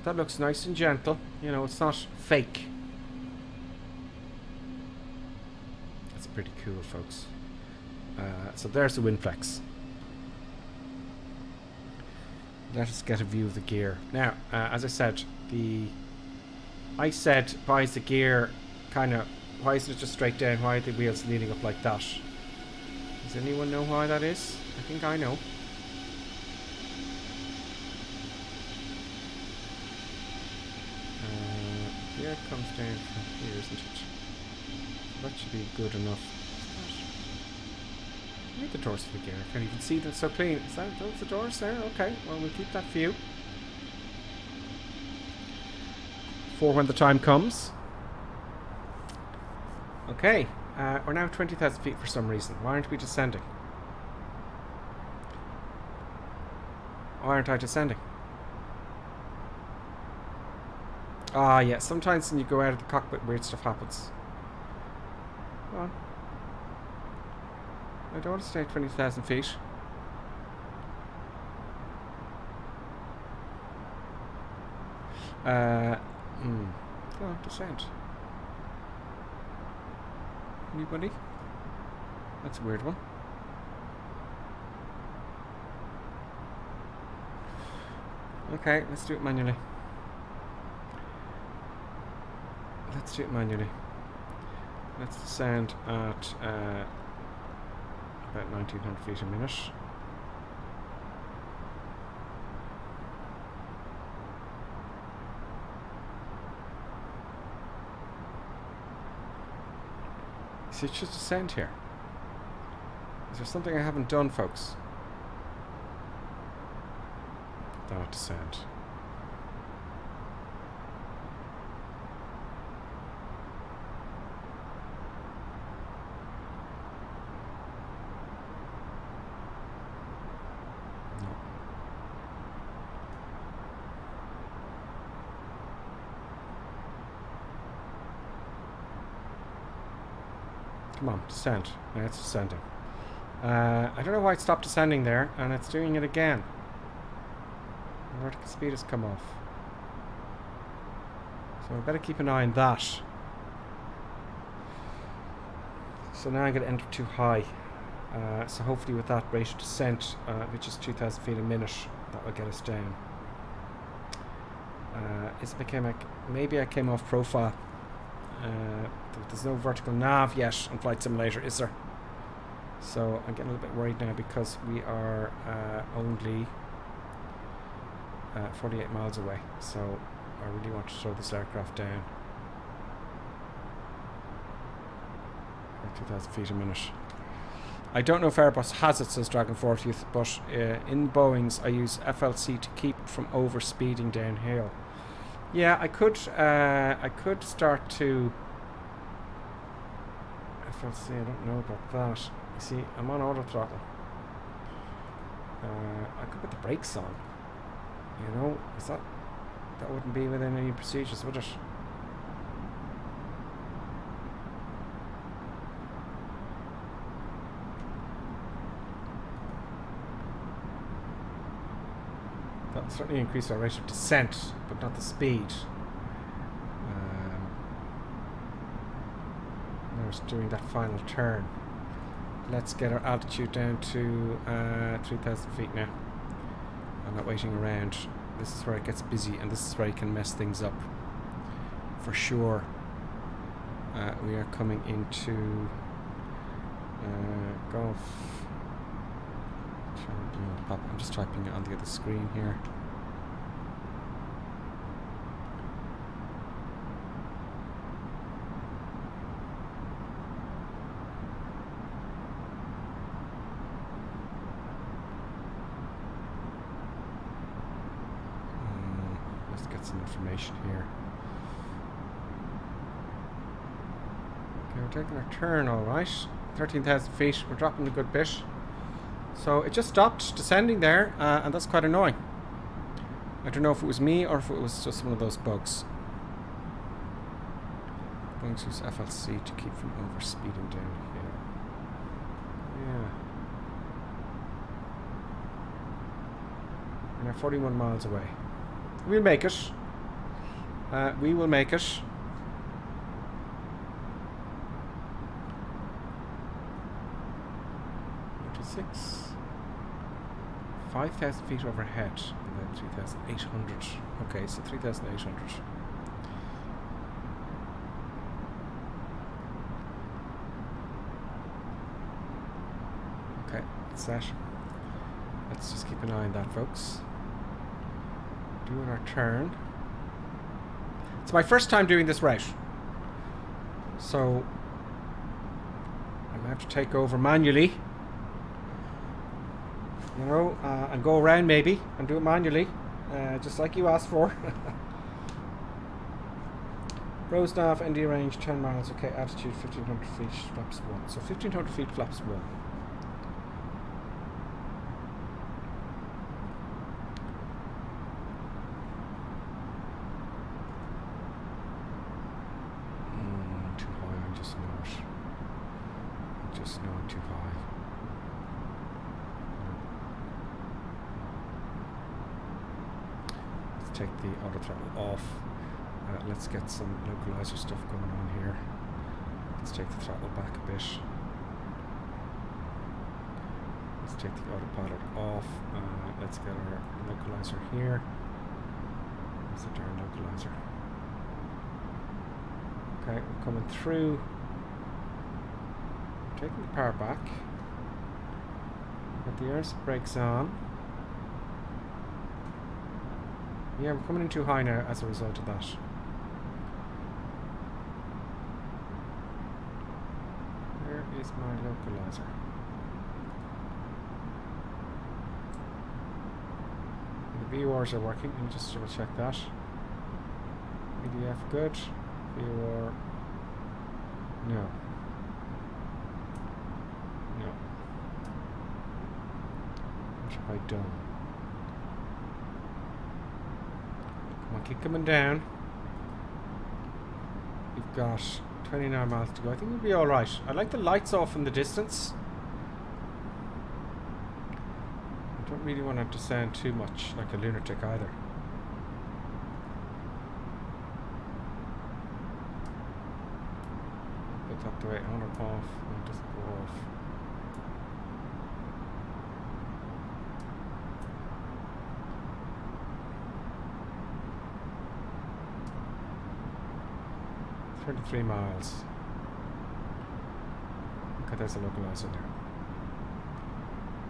S1: That looks nice and gentle. You know, it's not fake. That's pretty cool, folks. So there's the wing flex. Let us get a view of the gear. Now, as I said, I said, why is the gear kind of... Why isn't it just straight down? Why are the wheels leaning up like that? Does anyone know why that is? I think I know. Gear comes down from here, isn't it? That should be good enough. Read the doors for the gear. I can't even see them so clean. Is that those the doors there? Okay, well we'll keep that view for when the time comes. Okay, we're now 20,000 feet for some reason. Why aren't we descending? Why aren't I descending? Ah, yeah, sometimes when you go out of the cockpit, weird stuff happens. Come on. I don't want to stay at 20,000 feet. Oh, descent. Anybody? That's a weird one. Okay, let's do it manually. Let's do it manually. Let's descend at about 1900 feet a minute. See, it should descend here. Is there something I haven't done, folks? Don't descend. Come on, descend. Yeah, it's descending. I don't know why it stopped descending there, and it's doing it again. The vertical speed has come off. So I better keep an eye on that. So now I'm going to enter too high. So hopefully with that rate of descent, which is 2,000 feet a minute, that will get us down. Maybe I came off profile. There's no vertical nav yet on Flight Simulator, is there? So I'm getting a little bit worried now because we are only 48 miles away. So I really want to slow this aircraft down. 2,000 feet a minute. I don't know if Airbus has it, says Dragon 40th, but in Boeing's I use FLC to keep from over speeding downhill. Yeah, I could start to FLC. I don't know about that. You see, I'm on auto throttle. I could put the brakes on. You know, that wouldn't be within any procedures, would it? That would certainly increase our rate of descent, but not the speed. There's doing that final turn. Let's get our altitude down to 3,000 feet now. I'm not waiting around. This is where it gets busy, and this is where you can mess things up. For sure. We are coming into Gulf. I'm just typing it on the other screen here. Some information here. Okay, we're taking our turn all right. 13,000 feet. We're dropping a good bit. So it just stopped descending there, and that's quite annoying. I don't know if it was me or if it was just one of those bugs. Going to use FLC to keep from overspeeding down here. Yeah. We're now 41 miles away. We'll make it. We will make it. 46. 5,000 feet overhead. And then 3,800. Okay, so 3,800. Okay, that's that. Let's just keep an eye on that, folks. Doing our turn. It's my first time doing this route, so I'm gonna have to take over manually, you know, and go around maybe and do it manually, just like you asked for. Rosenav, ND range 10 miles. Okay, altitude 1,500 feet, flaps 1. So 1,500 feet, flaps 1. Too high. Let's take the auto throttle off. Let's get some localizer stuff going on here. Let's take the throttle back a bit. Let's take the autopilot off. Let's get our localizer here. Where's the darn localizer? Okay, we're coming through. Taking the power back. Got the air brakes on. Yeah, we're coming in too high now as a result of that. Where is my localizer? The VORs are working. Let me just double check that. EDF good. VOR no. What have I done? Come on, keep coming down. We've got 29 miles to go. I think we'll be alright. I like the lights off in the distance. I don't really want to have to sound too much like a lunatic either. Put that the way on or off. No, it doesn't go off. $33 miles. Okay, there's a localizer there.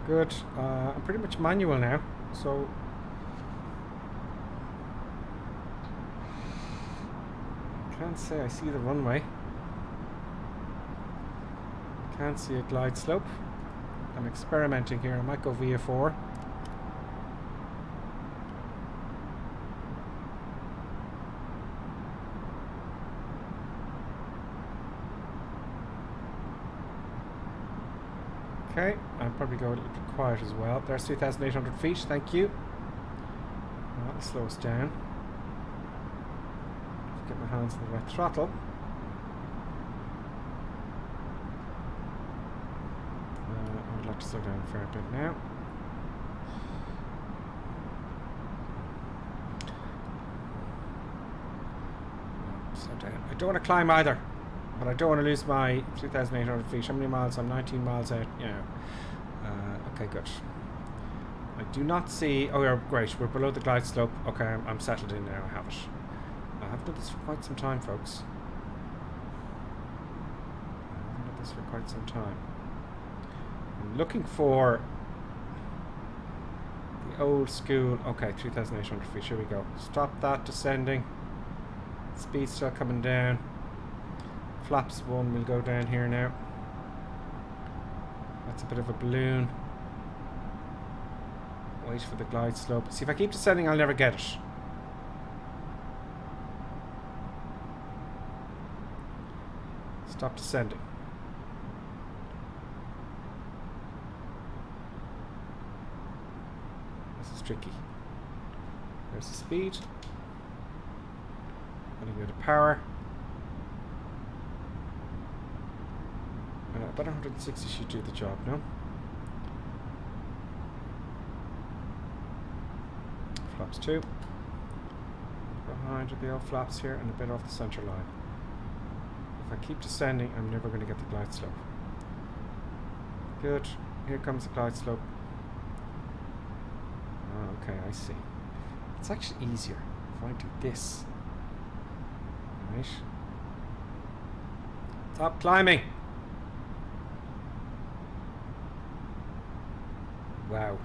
S1: Good. I'm pretty much manual now, so Can't say I see the runway. Can't see a glide slope. I'm experimenting here. I might go VF4. Okay, I'll probably go a little bit quiet as well. There's 2,800 feet, thank you. That'll slow us down. Get my hands on the right throttle. I would like to slow down a fair bit now. Slow down. I don't want to climb either. But I don't want to lose my 2,800 feet. How many miles? I'm 19 miles out. Yeah. Okay, good. I do not see... Oh, yeah, great. We're below the glide slope. Okay, I'm settled in now. I have it. I haven't done this for quite some time, folks. I haven't done this for quite some time. I'm looking for the old school... Okay, 3,800 feet. Here we go. Stop that descending. Speed still coming down. Flaps 1 will go down here now. That's a bit of a balloon. Wait for the glide slope. See, if I keep descending, I'll never get it. Stop descending. This is tricky. There's the speed. A little bit of power. About 160 should do the job, no? Flaps 2. Behind the old flaps here and a bit off the centre line. If I keep descending, I'm never going to get the glide slope. Good. Here comes the glide slope. Oh, okay, I see. It's actually easier if I do this. Right. Stop climbing! Wow.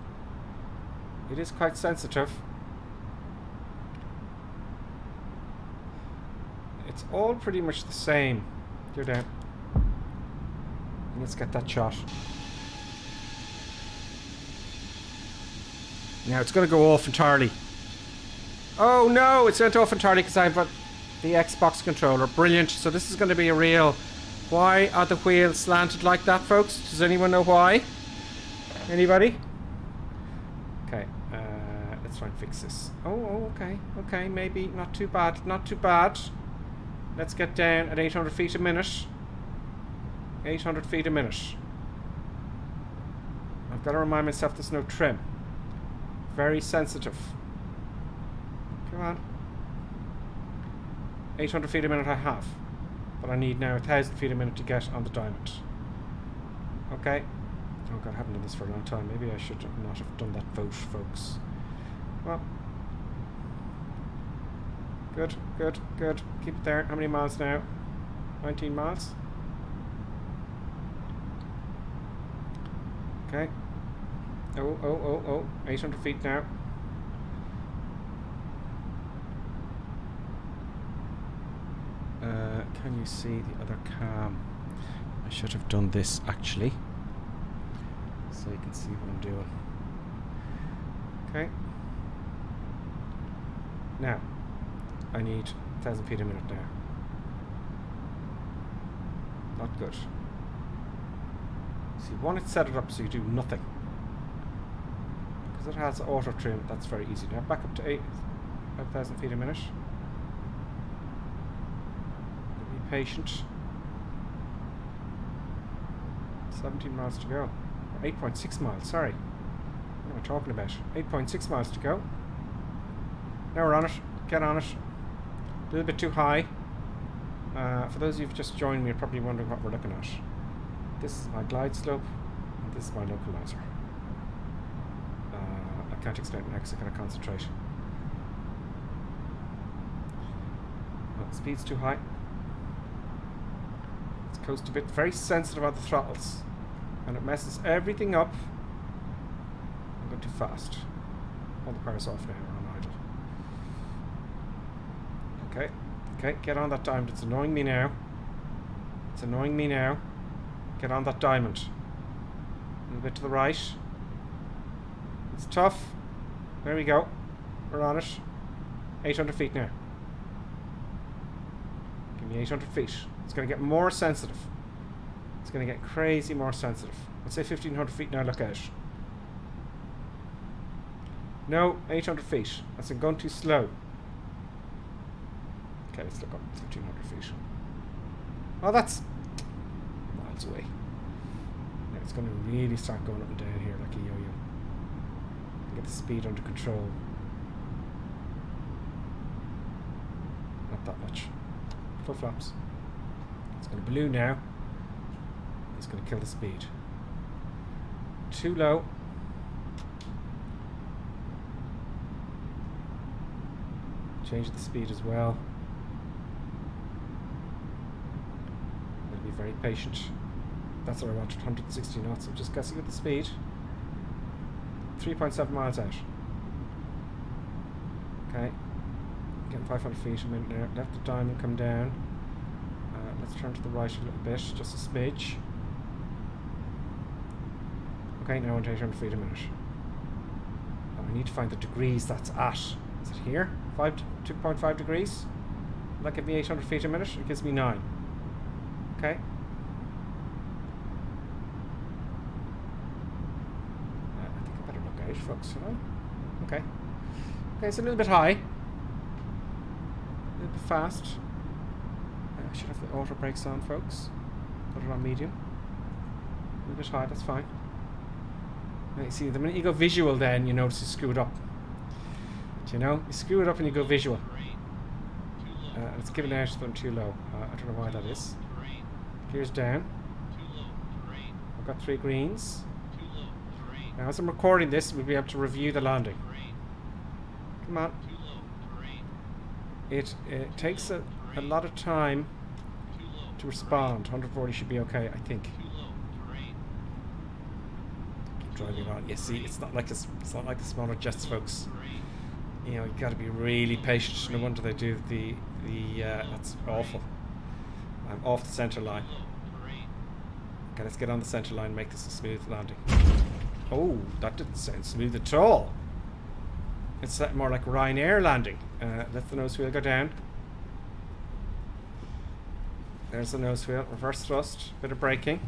S1: It is quite sensitive. It's all pretty much the same. You're down. Let's get that shot. Now it's going to go off entirely. Oh no, it's went off entirely because I've got the Xbox controller. Brilliant. So this is going to be a real... Why are the wheels slanted like that, folks? Does anyone know why? Anybody? Okay, let's try and fix this. Oh, okay, okay, maybe not too bad, not too bad. Let's get down at 800 feet a minute. 800 feet a minute. I've got to remind myself there's no trim. Very sensitive. Come on. 800 feet a minute I have. But I need now 1,000 feet a minute to get on the diamond. Okay. Oh god, I haven't done this for a long time. Maybe I should not have done that vote, folks. Well. Good, good, good. Keep it there. How many miles now? 19 miles? Okay. Oh. 800 feet now. Can you see the other cam? I should have done this actually, so you can see what I'm doing. Okay. Now, I need 1,000 feet a minute now. Not good. See, one, it's set it up so you do nothing. Because it has auto trim, that's very easy. Now back up to 5,000 feet a minute. Be patient. 17 miles to go. Or 8.6 miles, sorry. What am I talking about? 8.6 miles to go. Now we're on it. Get on it. A little bit too high. For those of you who've just joined me, you're probably wondering what we're looking at. This is my glide slope, and this is my localizer. I can't explain it now because I can't concentrate. Oh, speed's too high. It's coast a bit. Very sensitive about the throttles, and it messes everything up. I'm going too fast. All the power's off now. We're on idle. Okay. Okay, get on that diamond. It's annoying me now. It's annoying me now. Get on that diamond. A little bit to the right. It's tough. There we go. We're on it. 800 feet now. Give me 800 feet. It's going to get more sensitive. It's going to get crazy more sensitive. Let's say 1500 feet now. Look out. No, 800 feet. That's going too slow. Okay, let's look up 1500 feet. Oh, that's miles away. Now it's going to really start going up and down here like a yo-yo. Get the speed under control. Not that much. Full flaps. It's going to balloon now. It's going to kill the speed. Too low. Change the speed as well. I'll be very patient. That's what I wanted, 160 knots. I'm just guessing at the speed. 3.7 miles out. Okay. Getting 500 feet a minute now. Let the diamond come down. Let's turn to the right a little bit, just a smidge. Okay, now I'm 800 feet a minute. Oh, I need to find the degrees that's at. Is it here? 2.5 degrees? Will that give me 800 feet a minute? It gives me 9. Okay. I think I better look out, folks, should I? Okay. Okay, it's a little bit high. A little bit fast. I should have the auto brakes on, folks. Put it on medium. A little bit high, that's fine. Now, you see, the minute you go visual then, you notice you screw it up. Do you know? You screw it up and you go visual. Let's give it out to them too low. I don't know why that is. Gears down. I've got 3 greens. Now as I'm recording this, we'll be able to review the landing. Come on. It takes a lot of time to respond. 140 should be okay, I think. Keep driving on. You see, it's not like the smaller jets, folks. You know, you got to be really patient. No wonder they do the that's awful. I'm off the center line. Okay, let's get on the center line and make this a smooth landing. Oh, that didn't sound smooth at all. It's more like Ryanair landing. Let the nose wheel go down. There's the nose wheel. Reverse thrust. Bit of braking.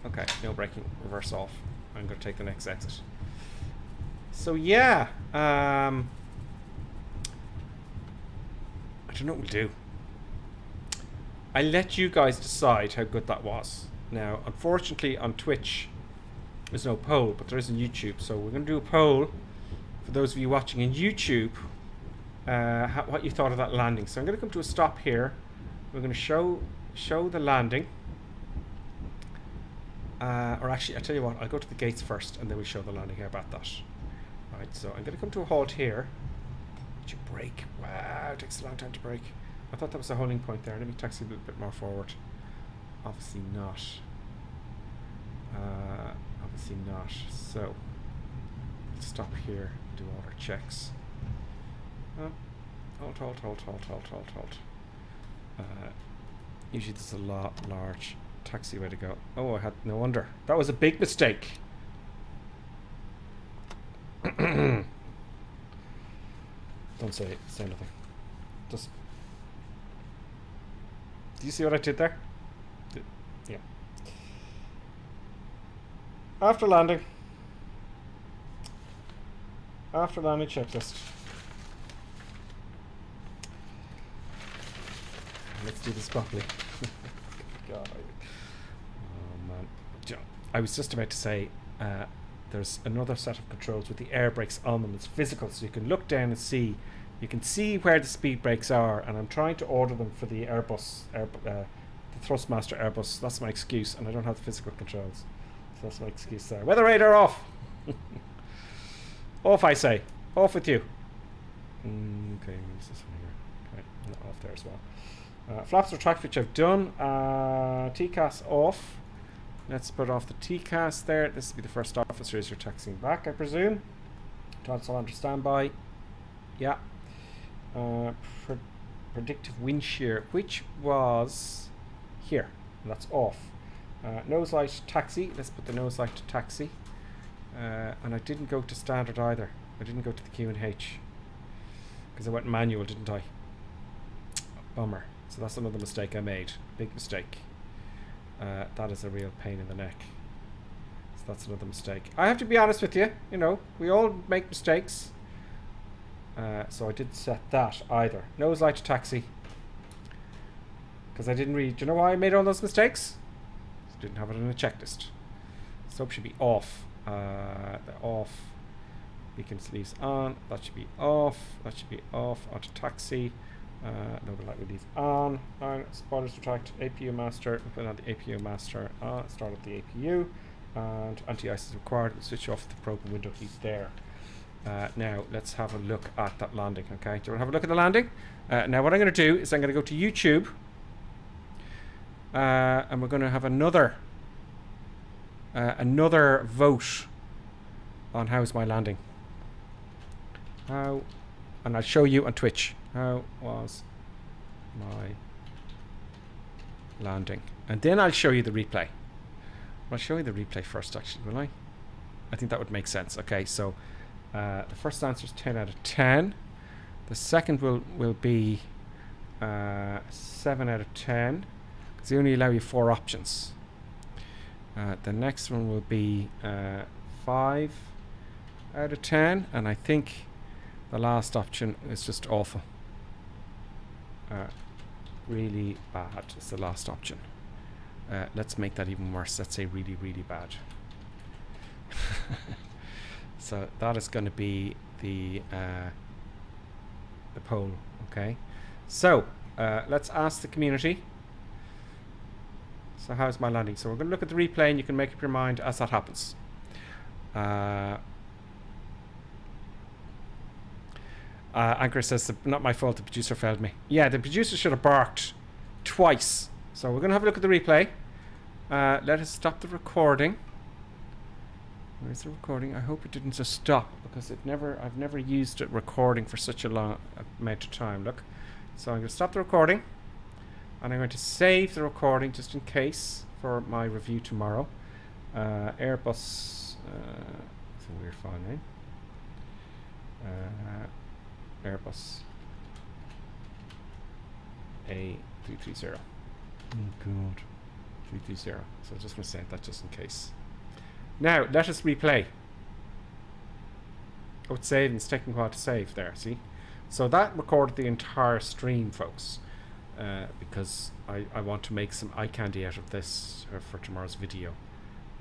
S1: Okay, no braking. Reverse off. I'm going to take the next exit. So yeah, I don't know what we'll do. I let you guys decide how good that was. Now, unfortunately, on Twitch, there's no poll, but there is on YouTube. So we're going to do a poll for those of you watching on YouTube, what you thought of that landing. So I'm going to come to a stop here. We're going to show the landing. Or actually, I'll tell you what, I'll go to the gates first, and then we'll show the landing. How about that? Right, so I'm going to come to a halt here. Did you brake? Wow, it takes a long time to brake. I thought that was a holding point there. Let me taxi a little bit more forward. Obviously not. Obviously not. So, let's stop here, do all our checks. Halt. Usually there's a large taxiway to go. Oh, I had no wonder. That was a big mistake. Don't say nothing. Just. Do you see what I did there? Yeah. After landing checklist. Let's do this properly. God. Oh man. I was just about to say there's another set of controls with the air brakes on them. It's physical, so you can look down and see. You can see where the speed brakes are, and I'm trying to order them for the Airbus, the Thrustmaster Airbus. That's my excuse, and I don't have the physical controls. So that's my excuse there. Weather radar off! Off, I say. Off with you. Okay, what's this one here? Okay, and off there as well. Flaps retract, which I've done. TCAS off. Let's put off the TCAS there. This will be the first officer as you're taxiing back, I presume. Tonsile under standby. Yeah. pre predictive wind shear, which was here. That's off. Nose light taxi. Let's put the nose light to taxi. And I didn't go to standard either. I didn't go to the Q&H because I went manual, didn't I? Bummer. So that's another mistake I made. Big mistake. That is a real pain in the neck. So that's another mistake. I have to be honest with you. You know, we all make mistakes. So I didn't set that either. Nose light to taxi. Because I didn't read. Do you know why I made all those mistakes? Didn't have it in a checklist. Soap should be off. The off. Beacon sleeves on. That should be off. That should be off. Onto taxi. No light relief on. Spoilers retract. APU master. Put on the APU master. Start up the APU. And anti-ice is required. We'll switch off the probe and window heat there. Now let's have a look at that landing. Okay. Do you want to have a look at the landing? Now what I'm going to do is I'm going to go to YouTube. And we're going to have another vote on how's my landing. And I'll show you on Twitch. How was my landing? And then I'll show you the replay. I'll show you the replay first, actually, will I? I think that would make sense. Okay, so the first answer is 10 out of 10. The second will be 7 out of 10. Because they only allow you 4 options. The next one will be 5 out of 10. And I think the last option is just awful. Really bad is the last option. Let's make that even worse. Let's say really, really bad. So that is going to be the poll. Okay. So let's ask the community. So how's my landing? So we're going to look at the replay and you can make up your mind as that happens. Anchor says, not my fault, the producer failed me. Yeah, the producer should have barked twice. So we're going to have a look at the replay. Let us stop the recording. Where's the recording? I hope it didn't just stop because I've never used it recording for such a long amount of time. Look. So I'm going to stop the recording. And I'm going to save the recording just in case for my review tomorrow. Airbus, it's a weird file name. Airbus A330. Oh god, 330. So I'm just going to save that just in case. Now let us replay. Oh, it's saving. It's taking a while to save there. See, so that recorded the entire stream, folks. Because I want to make some eye candy out of this for tomorrow's video,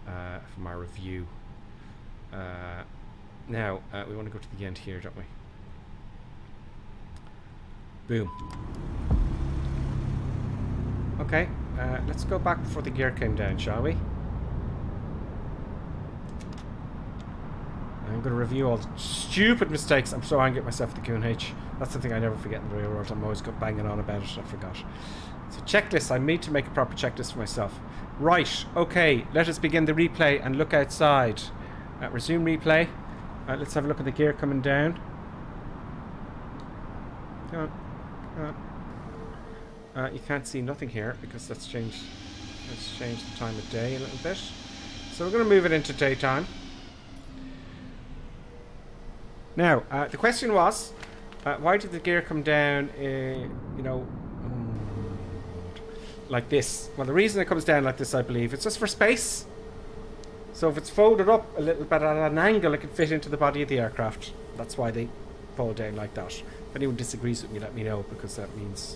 S1: for my review. Now, we want to go to the end here, don't we? Boom. Okay, let's go back before the gear came down, shall we? I'm going to review all the stupid mistakes. I'm so angry at myself at the Q&H. That's something I never forget in the real world. I'm always banging on about it. I forgot. So checklist. I need to make a proper checklist for myself. Right. Okay. Let us begin the replay and look outside. Resume replay. Let's have a look at the gear coming down. Come on. Come on. You can't see nothing here because let's change the time of day a little bit. So we're going to move it into daytime. Now, the question was, why did the gear come down, like this? Well, the reason it comes down like this, I believe, it's just for space. So if it's folded up a little bit at an angle, it can fit into the body of the aircraft. That's why they fold down like that. If anyone disagrees with me, let me know, because that means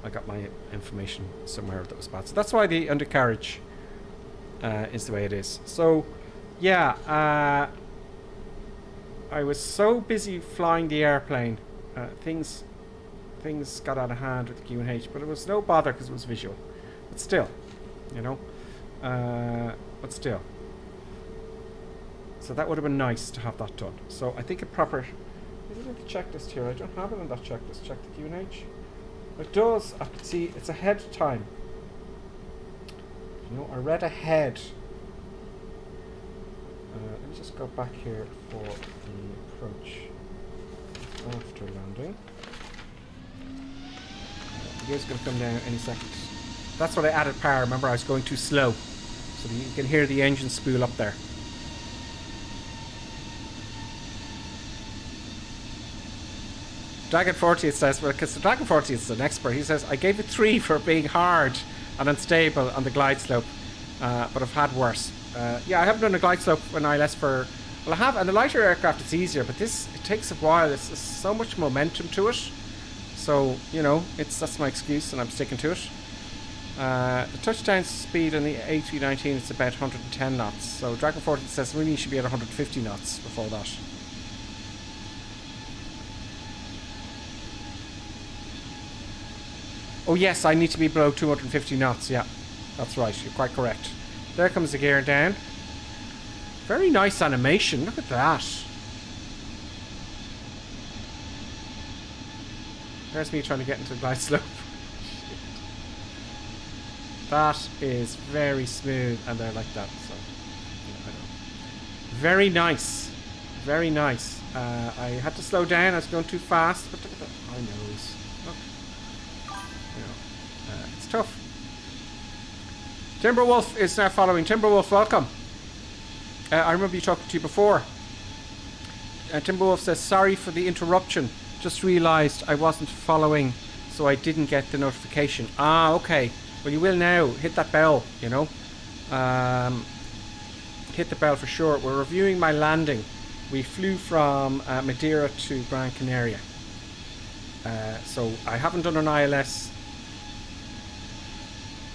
S1: I got my information somewhere that was bad. So that's why the undercarriage is the way it is. So, yeah, I was so busy flying the airplane, things got out of hand with the Q&H, but it was no bother because it was visual. But still, you know, but still. So that would have been nice to have that done. So I think a proper, is it in the checklist here? I don't have it in that checklist. Check the Q&H. It does. I can see it's ahead of time. You know, I read ahead. Let me just go back here for the approach after landing. The gear's going to come down any second. That's what I added power. Remember, I was going too slow. So you can hear the engine spool up there. Dragon 40, it says, well, because the Dragon 40 is an expert. He says, I gave it 3 for being hard and unstable on the glide slope, but I've had worse. Yeah, I haven't done a glide slope on ILS for... Well, I have, and the lighter aircraft it's easier, but this, it takes a while. There's so much momentum to it. So, you know, that's my excuse, and I'm sticking to it. The touchdown speed on the A319 is about 110 knots. So Dragon 40 says really you should be at 150 knots before that. Oh yes, I need to be below 250 knots. Yeah, that's right. You're quite correct. There comes the gear down. Very nice animation. Look at that. There's me trying to get into the glide slope. That is very smooth, and they're like that. So, yeah, I know. Very nice. Very nice. I had to slow down. I was going too fast, but look at that. My nose. Look. You know, it's tough. Timberwolf is now following. Timberwolf, welcome. I remember you talking to you before. Timberwolf says, sorry for the interruption. Just realised I wasn't following, so I didn't get the notification. Ah, okay. Well, you will now. Hit that bell, you know. Hit the bell for sure. We're reviewing my landing. We flew from Madeira to Gran Canaria. So I haven't done an ILS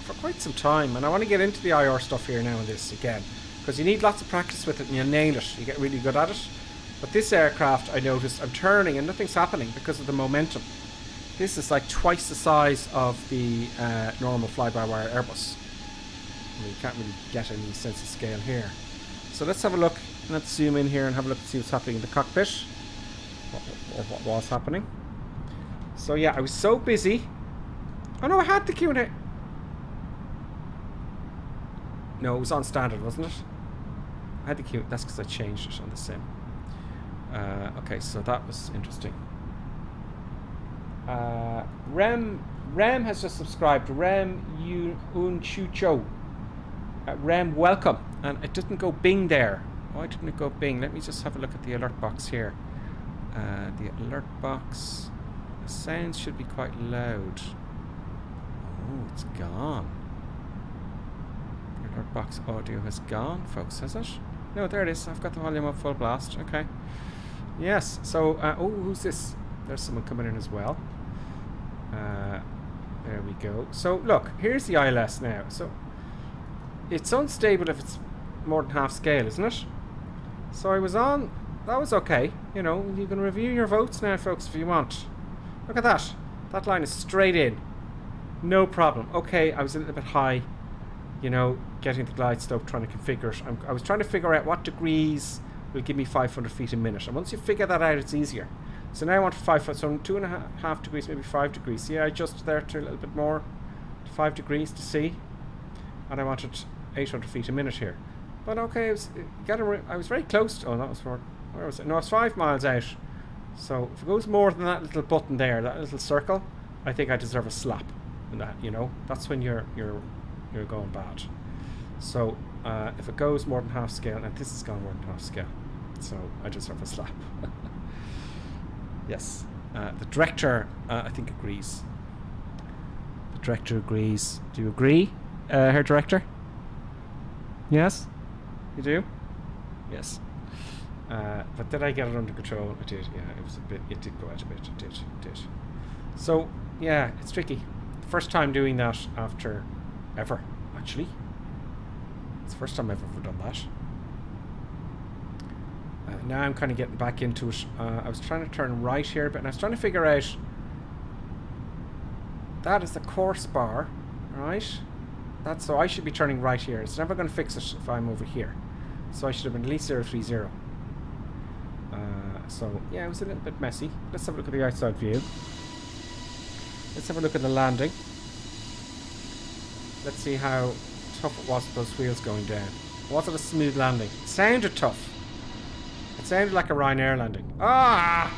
S1: for quite some time, and I want to get into the IR stuff here now in this again, because you need lots of practice with it and you nail it. You get really good at it. But this aircraft, I noticed, I'm turning and nothing's happening because of the momentum. This is like twice the size of the normal fly-by-wire Airbus. I mean, you can't really get any sense of scale here. So let's have a look. Let's zoom in here and have a look and see what's happening in the cockpit. What was happening. So yeah, I was so busy. Oh no, I had the Q&A. No, it was on standard, wasn't it? I had the Q. That's because I changed it on the sim. Okay, so that was interesting. Rem has just subscribed. Rem Unchucho. Rem, welcome. And it didn't go Bing there. Why didn't it go Bing? Let me just have a look at the alert box here. The alert box. The sound should be quite loud. Oh, it's gone. The alert box audio has gone, folks, has it? No, there it is. I've got the volume up full blast. Okay. Yes. So, oh, who's this? There's someone coming in as well. There we go. So, look, here's the ILS now. So, it's unstable if it's more than half scale, isn't it? So I was on. That was okay. You know, you can review your votes now, folks, if you want. Look at that. That line is straight in. No problem. Okay, I was a little bit high. You know, getting the glide slope, trying to configure it. I was trying to figure out what degrees will give me 500 feet a minute. And once you figure that out, it's easier. So now I want 5 foot, so 2.5 degrees, maybe 5 degrees. See, I adjusted there to a little bit more, 5 degrees to see. And I wanted 800 feet a minute here. But okay, I was very close to, oh, that was for, where was it? No, it's 5 miles out. So if it goes more than that little button there, that little circle, I think I deserve a slap. And that, you know, that's when you're going bad. So if it goes more than half scale, and this has gone more than half scale, so I deserve a slap. Yes. The director, I think, agrees. The director agrees. Do you agree, Herr Director? Yes? You do? Yes. But did I get it under control? I did, yeah. It was a bit, it did go out a bit. It did. So, yeah, it's tricky. First time doing that after ever, actually. It's the first time I've ever done that. Now I'm kind of getting back into it. I was trying to turn right here, but I was trying to figure out that is the course bar, right? That's, so I should be turning right here. It's never going to fix it if I'm over here. So I should have been at least 030. So yeah, it was a little bit messy. Let's have a look at the outside view. Let's have a look at the landing. Let's see how tough it was with those wheels going down. Was it a smooth landing? It sounded tough. It sounded like a Ryanair landing. Ah!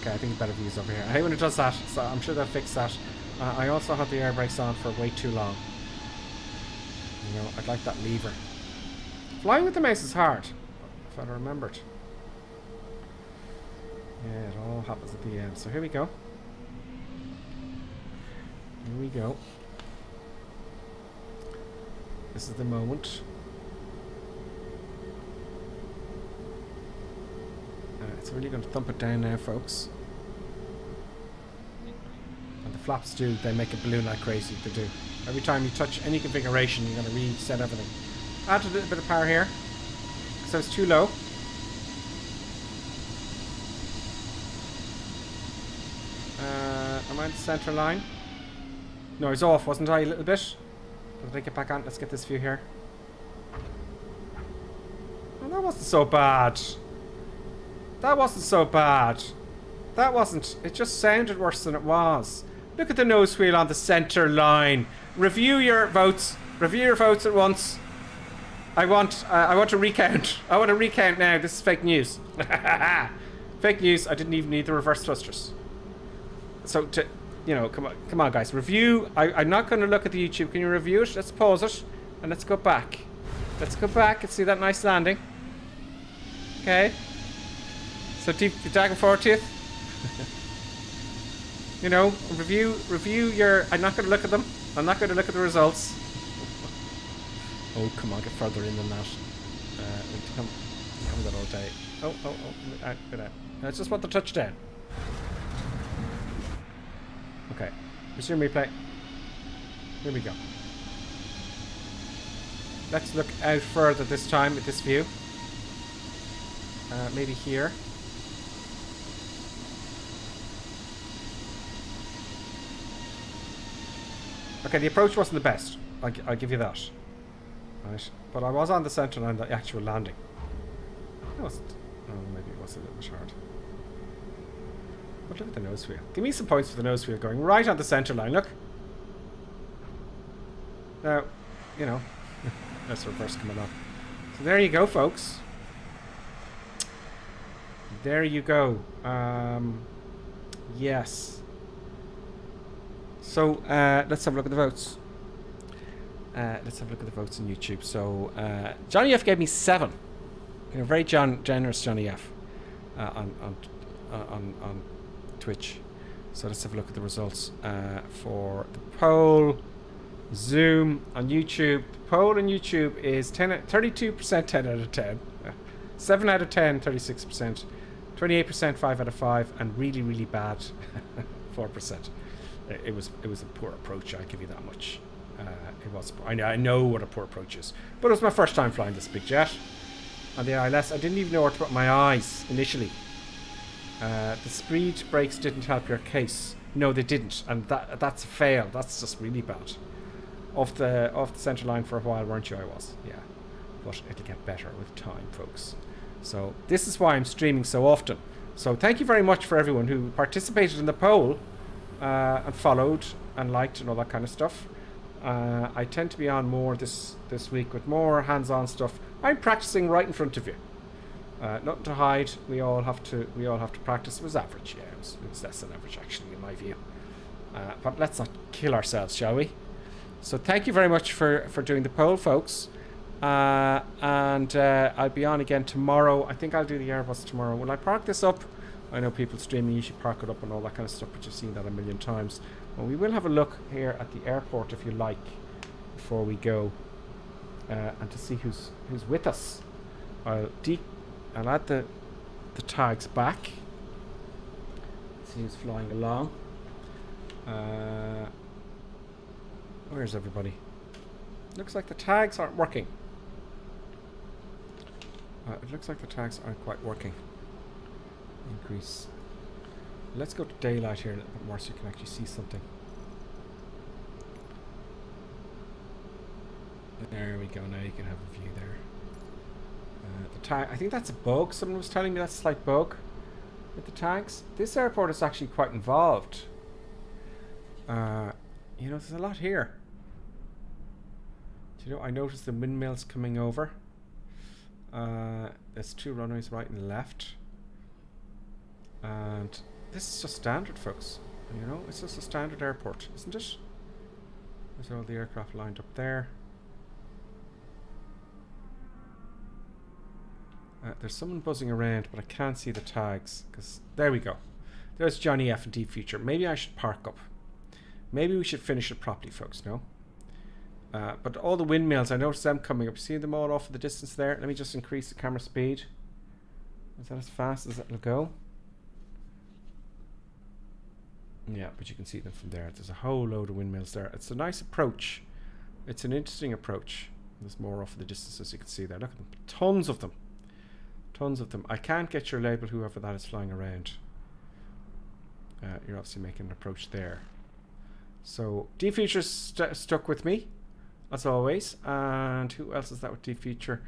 S1: Okay, I think a better view is over here. I hate when it does that, so I'm sure they'll fix that. I also had the air brakes on for way too long. You know, I'd like that lever. Flying with the mouse is hard, if I remembered. Yeah, it all happens at the end. So here we go. Here we go. This is the moment. It's really going to thump it down now, folks. And the flaps do, they make it balloon like crazy, they do. Every time you touch any configuration, you're going to reset everything. Add a little bit of power here. So it's too low. Am I in the center line? No, I was off, wasn't I, a little bit? Did I get back on? Let's get this view here. Oh, that wasn't so bad. That wasn't so bad. That wasn't... It just sounded worse than it was. Look at the nose wheel on the center line. Review your votes. Review your votes at once. I want to recount. I want to recount now. This is fake news. Fake news. I didn't even need the reverse thrusters. So to... You know, come on, guys. Review. I'm not going to look at the YouTube. Can you review it? Let's pause it. And let's go back. Let's go back and see that nice landing. Okay. So deep back and forth to you. You know, review your... I'm not going to look at them. I'm not going to look at the results. Oh, come on, get further in than that. We come that all day. Oh, get out. I just want the touchdown. Okay, resume replay. Here we go. Let's look out further this time at this view. Maybe here. Okay, the approach wasn't the best. I'll give you that. Right, but I was on the centre line, the actual landing. It wasn't. Oh, maybe it was a little bit hard. But look at the nose wheel. Give me some points for the nose wheel going right on the centre line. Look. Now, you know, that's reverse coming up. So there you go, folks. There you go. Yes. So let's have a look at the votes. Let's have a look at the votes on YouTube. So Johnny F gave me 7. You know, very generous Johnny F on Twitch. So let's have a look at the results for the poll. Zoom on YouTube. The poll on YouTube is 32% 10 out of 10. 7 out of 10, 36%. 28% 5 out of 5, and really, really bad 4%. It was a poor approach, I'll give you that much. It was. I know what a poor approach is, but it was my first time flying this big jet on the ILS. I didn't even know where to put my eyes initially. The speed brakes didn't help your case. No, they didn't, and that's a fail. That's just really bad. Off the centre line for a while, weren't you? I was, yeah. But it'll get better with time, folks. So this is why I'm streaming so often. So thank you very much for everyone who participated in the poll and followed and liked and all that kind of stuff. I tend to be on more this week with more hands-on stuff. I'm practicing right in front of you. Nothing to hide. We all have to practice. It was average, yeah. It was less than average, actually, in my view. But let's not kill ourselves, shall we? So thank you very much for doing the poll, folks. And I'll be on again tomorrow. I think I'll do the Airbus tomorrow. Will I park this up? I know people streaming usually park it up and all that kind of stuff, but you've seen that a million times. Well, we will have a look here at the airport, if you like, before we go, and to see who's with us. I'll add the tags back. See who's flying along. Where's everybody? Looks like the tags aren't working. It looks like the tags aren't quite working. Increase. Let's go to daylight here a little bit more so you can actually see something. There we go. Now you can have a view there. The tag. I think that's a bug. Someone was telling me that's a slight bug with the tags. This airport is actually quite involved. You know, there's a lot here. Do you know? I noticed the windmills coming over. There's 2 runways right and left. And This is just standard, folks. You know, it's just a standard airport, isn't it? There's all the aircraft lined up there. There's someone buzzing around, but I can't see the tags. Because there we go. There's Johnny F and D Future. Maybe I should park up. Maybe we should finish it properly, folks, no? But all the windmills, I noticed them coming up. See them all off in the distance there? Let me just increase the camera speed. Is that as fast as it'll go? Yeah, but you can see them from there. There's a whole load of windmills there. It's a nice approach. It's an interesting approach. There's more off in the distance, as you can see there. Look at them. Tons of them. Tons of them. I can't get your label, whoever that is flying around. You're obviously making an approach there. So, D-Future's stuck with me, as always. And who else is that with D-Future?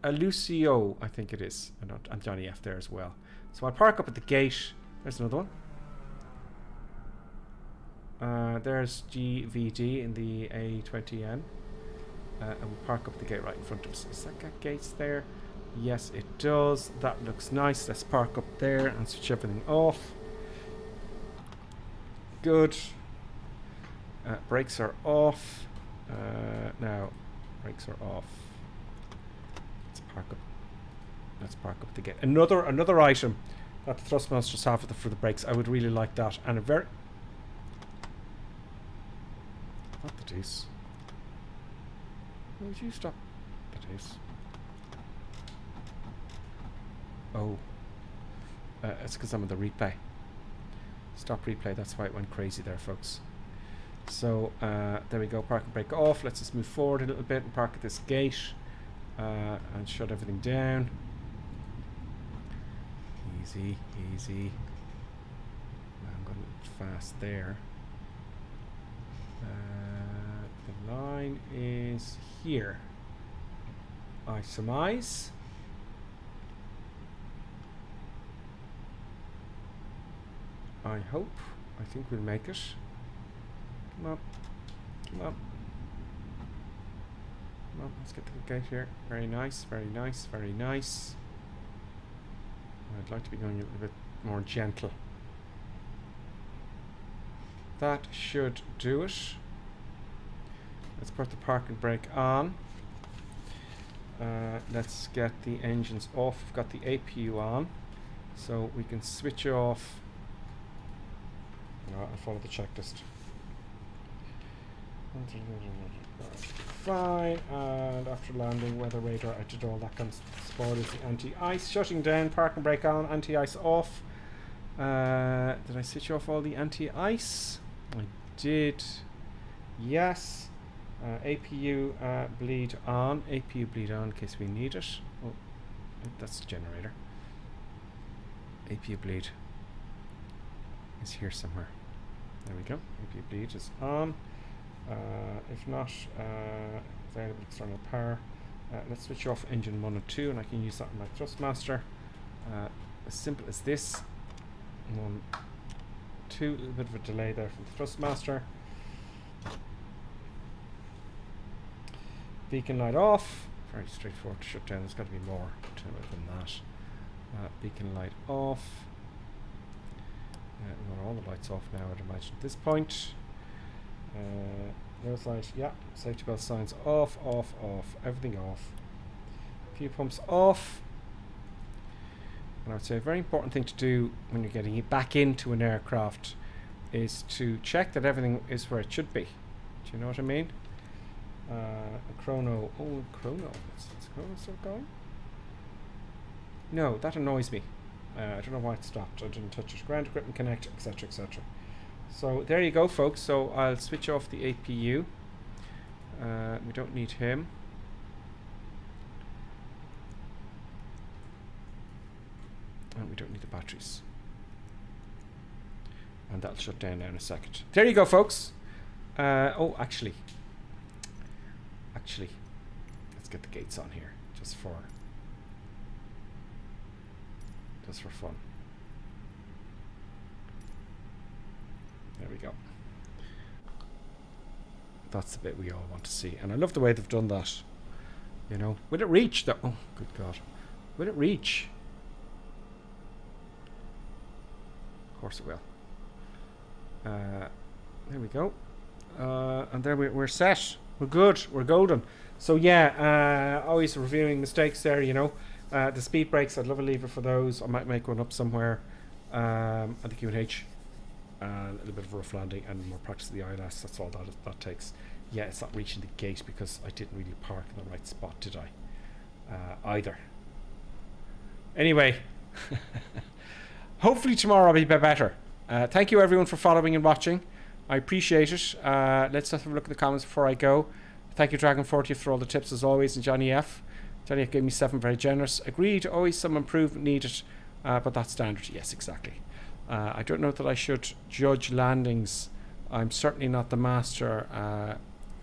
S1: Lucio, I think it is. And Johnny F there as well. So I'll park up at the gate. There's another one. There's GVD in the A330neo. And we'll park up the gate right in front of us. Does that got gates there? Yes, it does. That looks nice. Let's park up there and switch everything off. Good. Brakes are off. Now, brakes are off. Let's park up the gate. Another item that the thrustmasters have for the brakes. I would really like that. And a very... What the deuce? Would you stop? The deuce. Oh. It's because I'm in the replay. Stop replay. That's why it went crazy there, folks. So, there we go. Park and brake off. Let's just move forward a little bit and park at this gate. And shut everything down. Easy, easy. I'm going a little fast there. The line is here. I surmise. I hope. I think we'll make it. Come up. Come up. Come on, let's get to the gate here. Very nice, very nice, very nice. I'd like to be going a little bit more gentle. That should do it. Let's put the park and brake on. Let's get the engines off. We've got the APU on, so we can switch off. No, I'll follow the checklist. Fine, and after landing, weather radar, I did all that kind of spoilers, the anti-ice, shutting down, park and brake on, anti-ice off. Did I switch off all the anti-ice? I did. Yes. APU bleed on. APU bleed on in case we need it. Oh, that's the generator. APU bleed is here somewhere. There we go. APU bleed is on. If not, available external power. Let's switch off engine 1 and 2, and I can use that in my thrustmaster. As simple as this. 1, 2, a little bit of a delay there from the thrustmaster. Beacon light off. Very straightforward to shut down. There's got to be more to it than that. Beacon light off. We've got all the lights off now, I'd imagine at this point. Nose light, yeah. Safety belt signs off, off, off. Everything off. Fuel pumps off. And I would say a very important thing to do when you're getting it back into an aircraft is to check that everything is where it should be. Do you know what I mean? A chrono. Oh, chrono. Is chrono still going? No, that annoys me. I don't know why it stopped. I didn't touch it. Ground equipment connect, etc., etc. So there you go, folks. So I'll switch off the APU. We don't need him. And we don't need the batteries. And that'll shut down now in a second. There you go, folks. Oh, actually, let's get the gates on here, just for fun. There we go. That's the bit we all want to see, and I love the way they've done that. You know, will it reach? Oh, good God, will it reach? Of course it will. There we go. And there we're set. We're good. We're golden. So yeah, always reviewing mistakes there, you know. The speed brakes, I'd love a lever for those. I might make one up somewhere. And the QNH. A little bit of a rough landing and more practice of the ILS. That's all that takes. Yeah, it's not reaching the gate because I didn't really park in the right spot, did I? Either. Anyway, hopefully tomorrow I'll be a bit better. Thank you everyone for following and watching. I appreciate it. Let's have a look at the comments before I go. Thank you, Dragon40, for all the tips as always, and Johnny F. Johnny F gave me 7, very generous. Agreed, always some improvement needed, but that's standard. Yes, exactly. I don't know that I should judge landings. I'm certainly not the master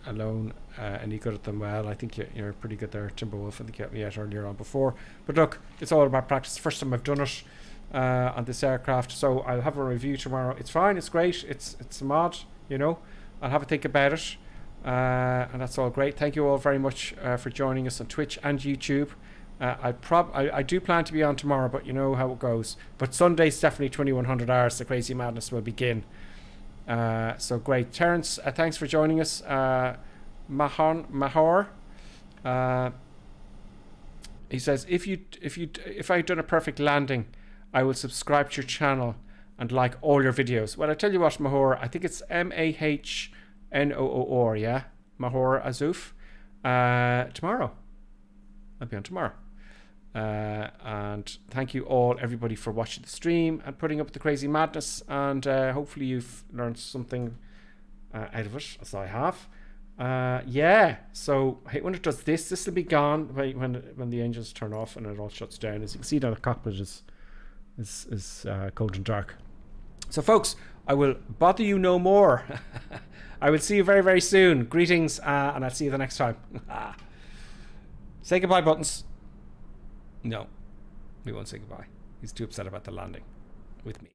S1: alone, any good at them. Well, I think you're pretty good there, Timberwolf. I think you helped me out earlier on before. But look, it's all about practice. First time I've done it on this aircraft, so I'll have a review tomorrow. It's fine, it's great, it's a mod, you know. I'll have a think about it, and that's all great. Thank you all very much for joining us on Twitch and YouTube. I do plan to be on tomorrow, but you know how it goes. But Sunday's definitely 2100 hours. The crazy madness will begin. So great, Terence. Thanks for joining us. Mahor. He says if I'd done a perfect landing, I will subscribe to your channel and like all your videos. Well, I tell you what, Mahor. I think it's Mahnoor. Yeah, Mahor Azuf. Tomorrow. I'll be on tomorrow. And thank you all, everybody, for watching the stream and putting up with the crazy madness. And hopefully you've learned something out of it, as I have. Yeah. So when it does this will be gone when the engines turn off and it all shuts down. As you can see, now the cockpit is cold and dark. So, folks, I will bother you no more. I will see you very, very soon. Greetings, and I'll see you the next time. Say goodbye, Buttons. No, we won't say goodbye. He's too upset about the landing with me.